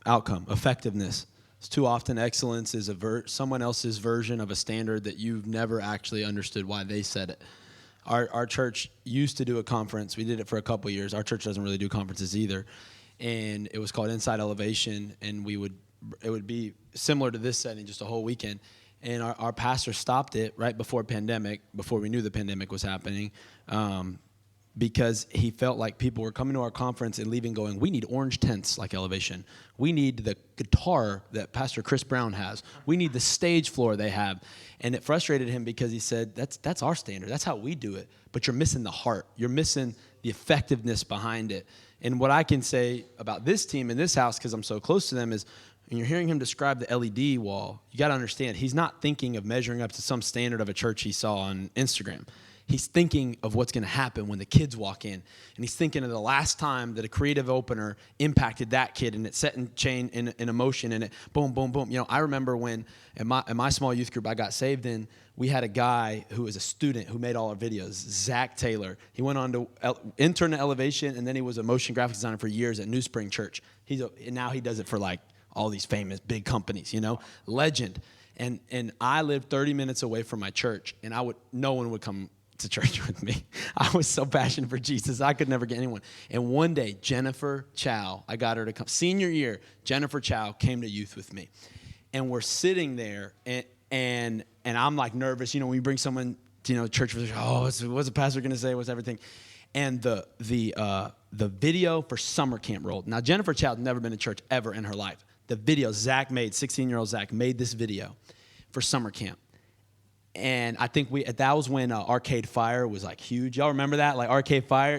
outcome, effectiveness. It's too often excellence is someone else's version of a standard that you've never actually understood why they said it. Our church used to do a conference. We did it for a couple years. Our church doesn't really do conferences either. And it was called Inside Elevation, and it would be similar to this setting, just a whole weekend. And our pastor stopped it right before we knew the pandemic was happening, because he felt like people were coming to our conference and leaving going, we need orange tents like Elevation. We need the guitar that Pastor Krist has. We need the stage floor they have. And it frustrated him because he said, that's our standard. That's how we do it. But you're missing the heart. You're missing the effectiveness behind it. And what I can say about this team in this house, because I'm so close to them, is when you're hearing him describe the LED wall, you got to understand he's not thinking of measuring up to some standard of a church he saw on Instagram. He's thinking of what's going to happen when the kids walk in. And he's thinking of the last time that a creative opener impacted that kid, and it set in chain in emotion, and it boom, boom, boom. You know, I remember when in my small youth group I got saved in, we had a guy who was a student who made all our videos, Zach Taylor. He went on to intern at Elevation, and then he was a motion graphics designer for years at New Spring Church. And now he does it for like all these famous big companies, you know, legend. And I lived 30 minutes away from my church, and no one would come to church with me. I was so passionate for Jesus, I could never get anyone. And one day, Jennifer Chow, I got her to come. Senior year, Jennifer Chow came to youth with me. And we're sitting there, and I'm like nervous. You know, when you bring someone to, church, what's the pastor going to say? What's everything? And the video for summer camp rolled. Now, Jennifer Chow had never been to church ever in her life. The video Zach made, 16-year-old Zach, made this video for summer camp. And I think that was when Arcade Fire was like huge. Y'all remember that? Like Arcade Fire,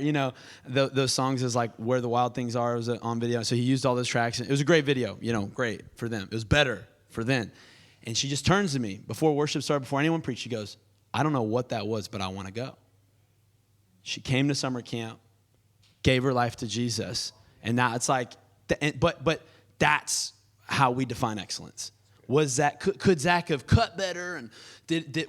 those songs is like Where the Wild Things Are was on video. So he used all those tracks. It was a great video, great for them. It was better for then. And she just turns to me before worship started, before anyone preached. She goes, I don't know what that was, but I want to go. She came to summer camp, gave her life to Jesus. And now it's like, but that's how we define excellence. Could Zach have cut better, and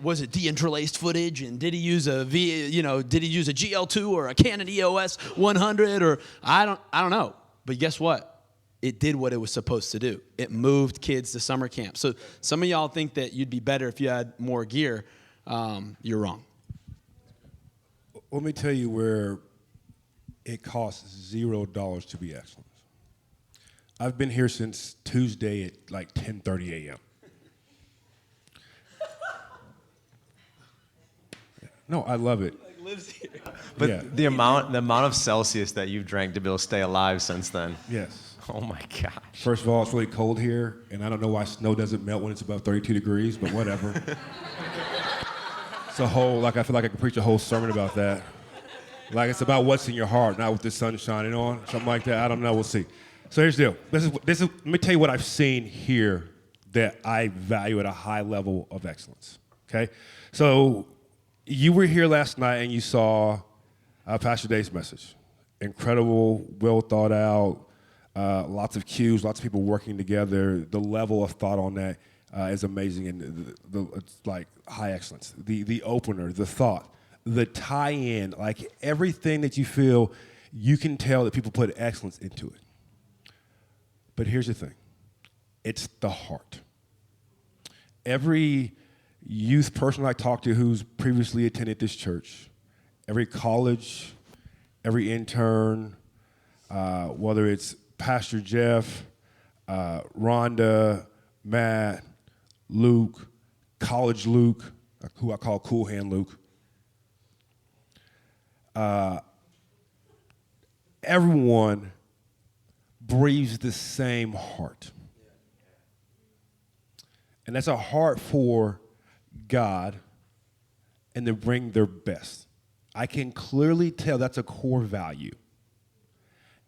was it de-interlaced footage, and did he use a GL2 or a Canon EOS 100, or I don't know. But guess what? It did what it was supposed to do. It moved kids to summer camp. So some of y'all think that you'd be better if you had more gear. You're wrong. Let me tell you where it costs $0 to be excellent. I've been here since Tuesday at like 10:30 a.m. No, I love it. Like lives here. But yeah. the amount of Celsius that you've drank to be able to stay alive since then. Yes. Oh my gosh. First of all, it's really cold here, and I don't know why snow doesn't melt when it's above 32 degrees, but whatever. It's I feel like I could preach a whole sermon about that. Like it's about what's in your heart, not what the sun's shining on, something like that. I don't know. We'll see. So here's the deal. This is. Let me tell you what I've seen here that I value at a high level of excellence. Okay. So you were here last night and you saw Pastor Dave's message. Incredible, well thought out, lots of cues, lots of people working together. The level of thought on that is amazing, and it's like high excellence. The opener, the thought, the tie-in, like everything that you feel, you can tell that people put excellence into it. But here's the thing. It's the heart. Every youth person I talked to who's previously attended this church, every college, every intern, whether it's Pastor Jeff, Rhonda, Matt, Luke, College Luke, who I call Cool Hand Luke. Everyone breathes the same heart. And that's a heart for God and to bring their best. I can clearly tell that's a core value.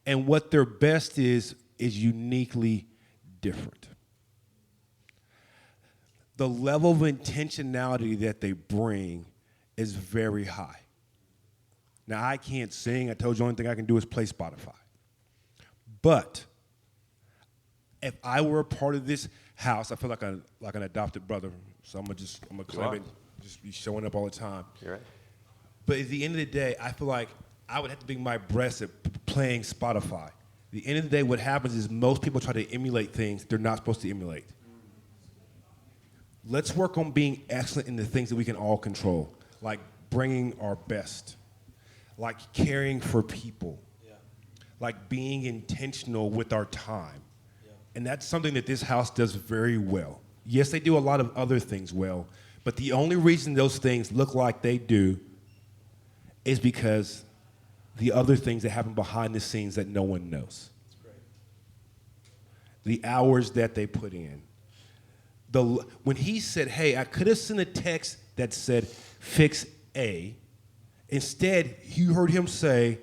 And what their best is uniquely different. The level of intentionality that they bring is very high. Now, I can't sing. I told you the only thing I can do is play Spotify. But if I were a part of this house, I feel like an adopted brother. So I'm gonna claim it, just be showing up all the time. You're right. But at the end of the day, I feel like I would have to bring my breast at playing Spotify. At the end of the day, what happens is most people try to emulate things they're not supposed to emulate. Let's work on being excellent in the things that we can all control, like bringing our best, like caring for people, like being intentional with our time. And that's something that this house does very well. Yes, they do a lot of other things well, but the only reason those things look like they do is because the other things that happen behind the scenes that no one knows. That's great. The hours that they put in. When he said, hey, I could have sent a text that said, fix A. Instead, you heard him say,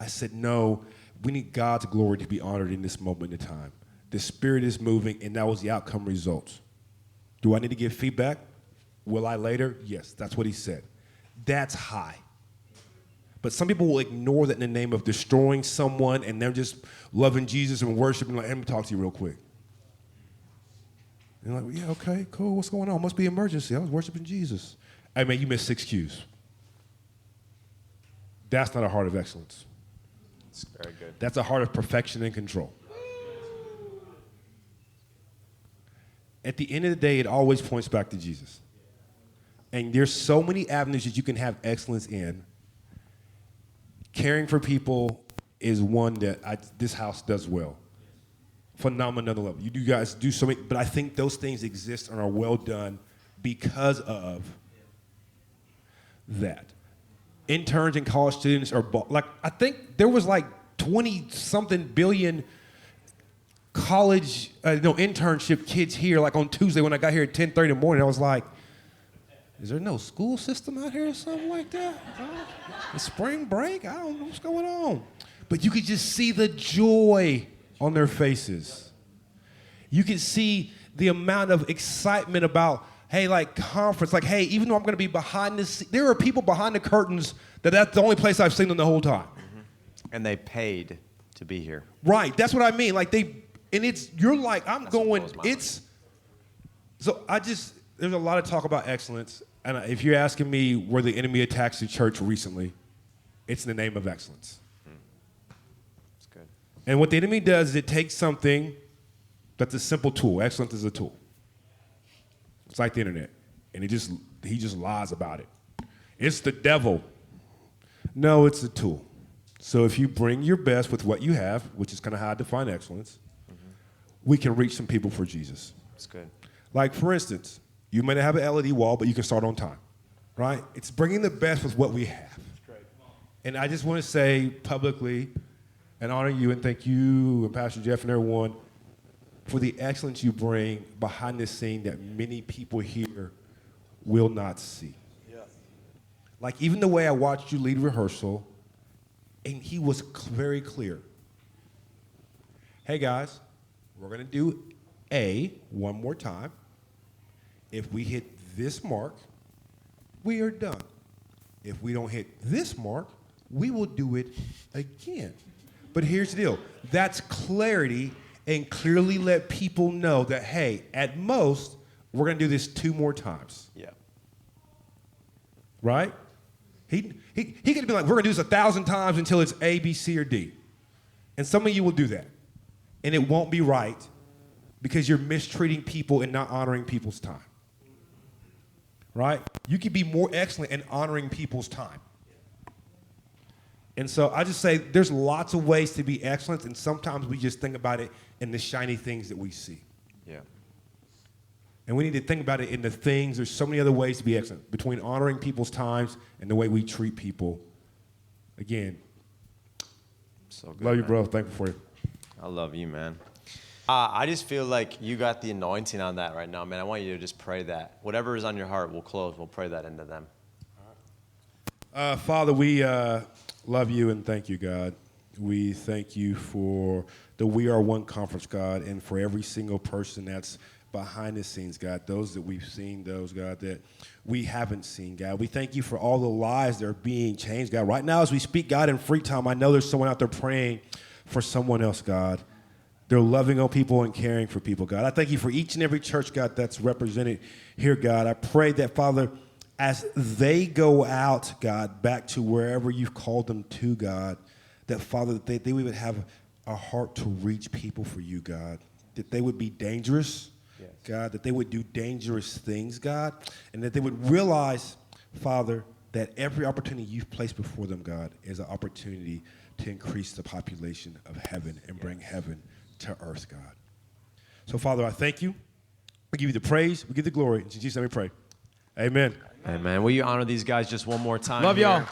I said, no, we need God's glory to be honored in this moment in time. The Spirit is moving, and that was the outcome results. Do I need to give feedback? Will I later? Yes, that's what he said. That's high. But some people will ignore that in the name of destroying someone, and they're just loving Jesus and worshiping. Like, let me talk to you real quick. And you're like, well, yeah, okay, cool. What's going on? Must be emergency. I was worshiping Jesus. Hey, man, you missed 6 Qs. That's not a heart of excellence. It's very good. That's a heart of perfection and control. At the end of the day, it always points back to Jesus. And there's so many avenues that you can have excellence in. Caring for people is one that this house does well. Phenomenal another level. You guys do so many, but I think those things exist and are well done because of that. Interns and college students are, I think there was 20-something billion college, internship kids here, on Tuesday when I got here at 10:30 in the morning. I was like, is there no school system out here or something like that? The spring break? I don't know what's going on. But you could just see the joy on their faces. You can see the amount of excitement about, hey, conference, hey, even though I'm going to be behind the scenes, there are people behind the curtains that's the only place I've seen them the whole time. Mm-hmm. And they paid to be here. Right, that's what I mean. You're like, I'm That's going, what blows my mind. So there's a lot of talk about excellence. And if you're asking me where the enemy attacks the church recently, it's in the name of excellence. That's good. And what the enemy does is it takes something that's a simple tool. Excellence is a tool. It's like the internet. And he just lies about it. It's the devil. No, it's a tool. So if you bring your best with what you have, which is kind of how I define excellence, we can reach some people for Jesus. That's good. For instance, you may not have an LED wall, but you can start on time, right? It's bringing the best with what we have. Great. And I just want to say publicly and honor you and thank you and Pastor Jeff and everyone for the excellence you bring behind the scene that many people here will not see. Yeah. Even the way I watched you lead rehearsal, and he was very clear. Hey, guys, we're going to do A one more time. If we hit this mark, we are done. If we don't hit this mark, we will do it again. But here's the deal. That's clarity and clearly let people know that, hey, at most, we're going to do this 2 more times. Yeah. Right? He could be like, we're going to do this 1,000 times until it's A, B, C, or D. And some of you will do that. And it won't be right because you're mistreating people and not honoring people's time. right? You can be more excellent in honoring people's time. And so I just say there's lots of ways to be excellent, and sometimes we just think about it in the shiny things that we see. Yeah. And we need to think about it in the things. There's so many other ways to be excellent, between honoring people's times and the way we treat people. Again, So good. love you, man. bro. Thankful for you. I love you, man. I just feel like you got the anointing on that right now, man. I want you to just pray that. Whatever is on your heart, we'll close. We'll pray that into them. Father, we love you and thank you, God. We thank you for the We Are One conference, God, and for every single person that's behind the scenes, God, those that we've seen, those, God, that we haven't seen, God. We thank you for all the lives that are being changed, God. Right now as we speak, God, in free time, I know there's someone out there praying for someone else, God. They're loving on people and caring for people, God. I thank you for each and every church, God, that's represented here, God. I pray that, Father, as they go out, God, back to wherever you've called them to, God, that, Father, that they would have a heart to reach people for you, God, that they would be dangerous, yes, God, that they would do dangerous things, God, and that they would realize, Father, that every opportunity you've placed before them, God, is an opportunity to increase the population of heaven and bring heaven to earth, God. So, Father, I thank you. We give you the praise. We give you the glory. In Jesus' name we pray. Amen. Hey, man, will you honor these guys just one more time? Love here? y'all.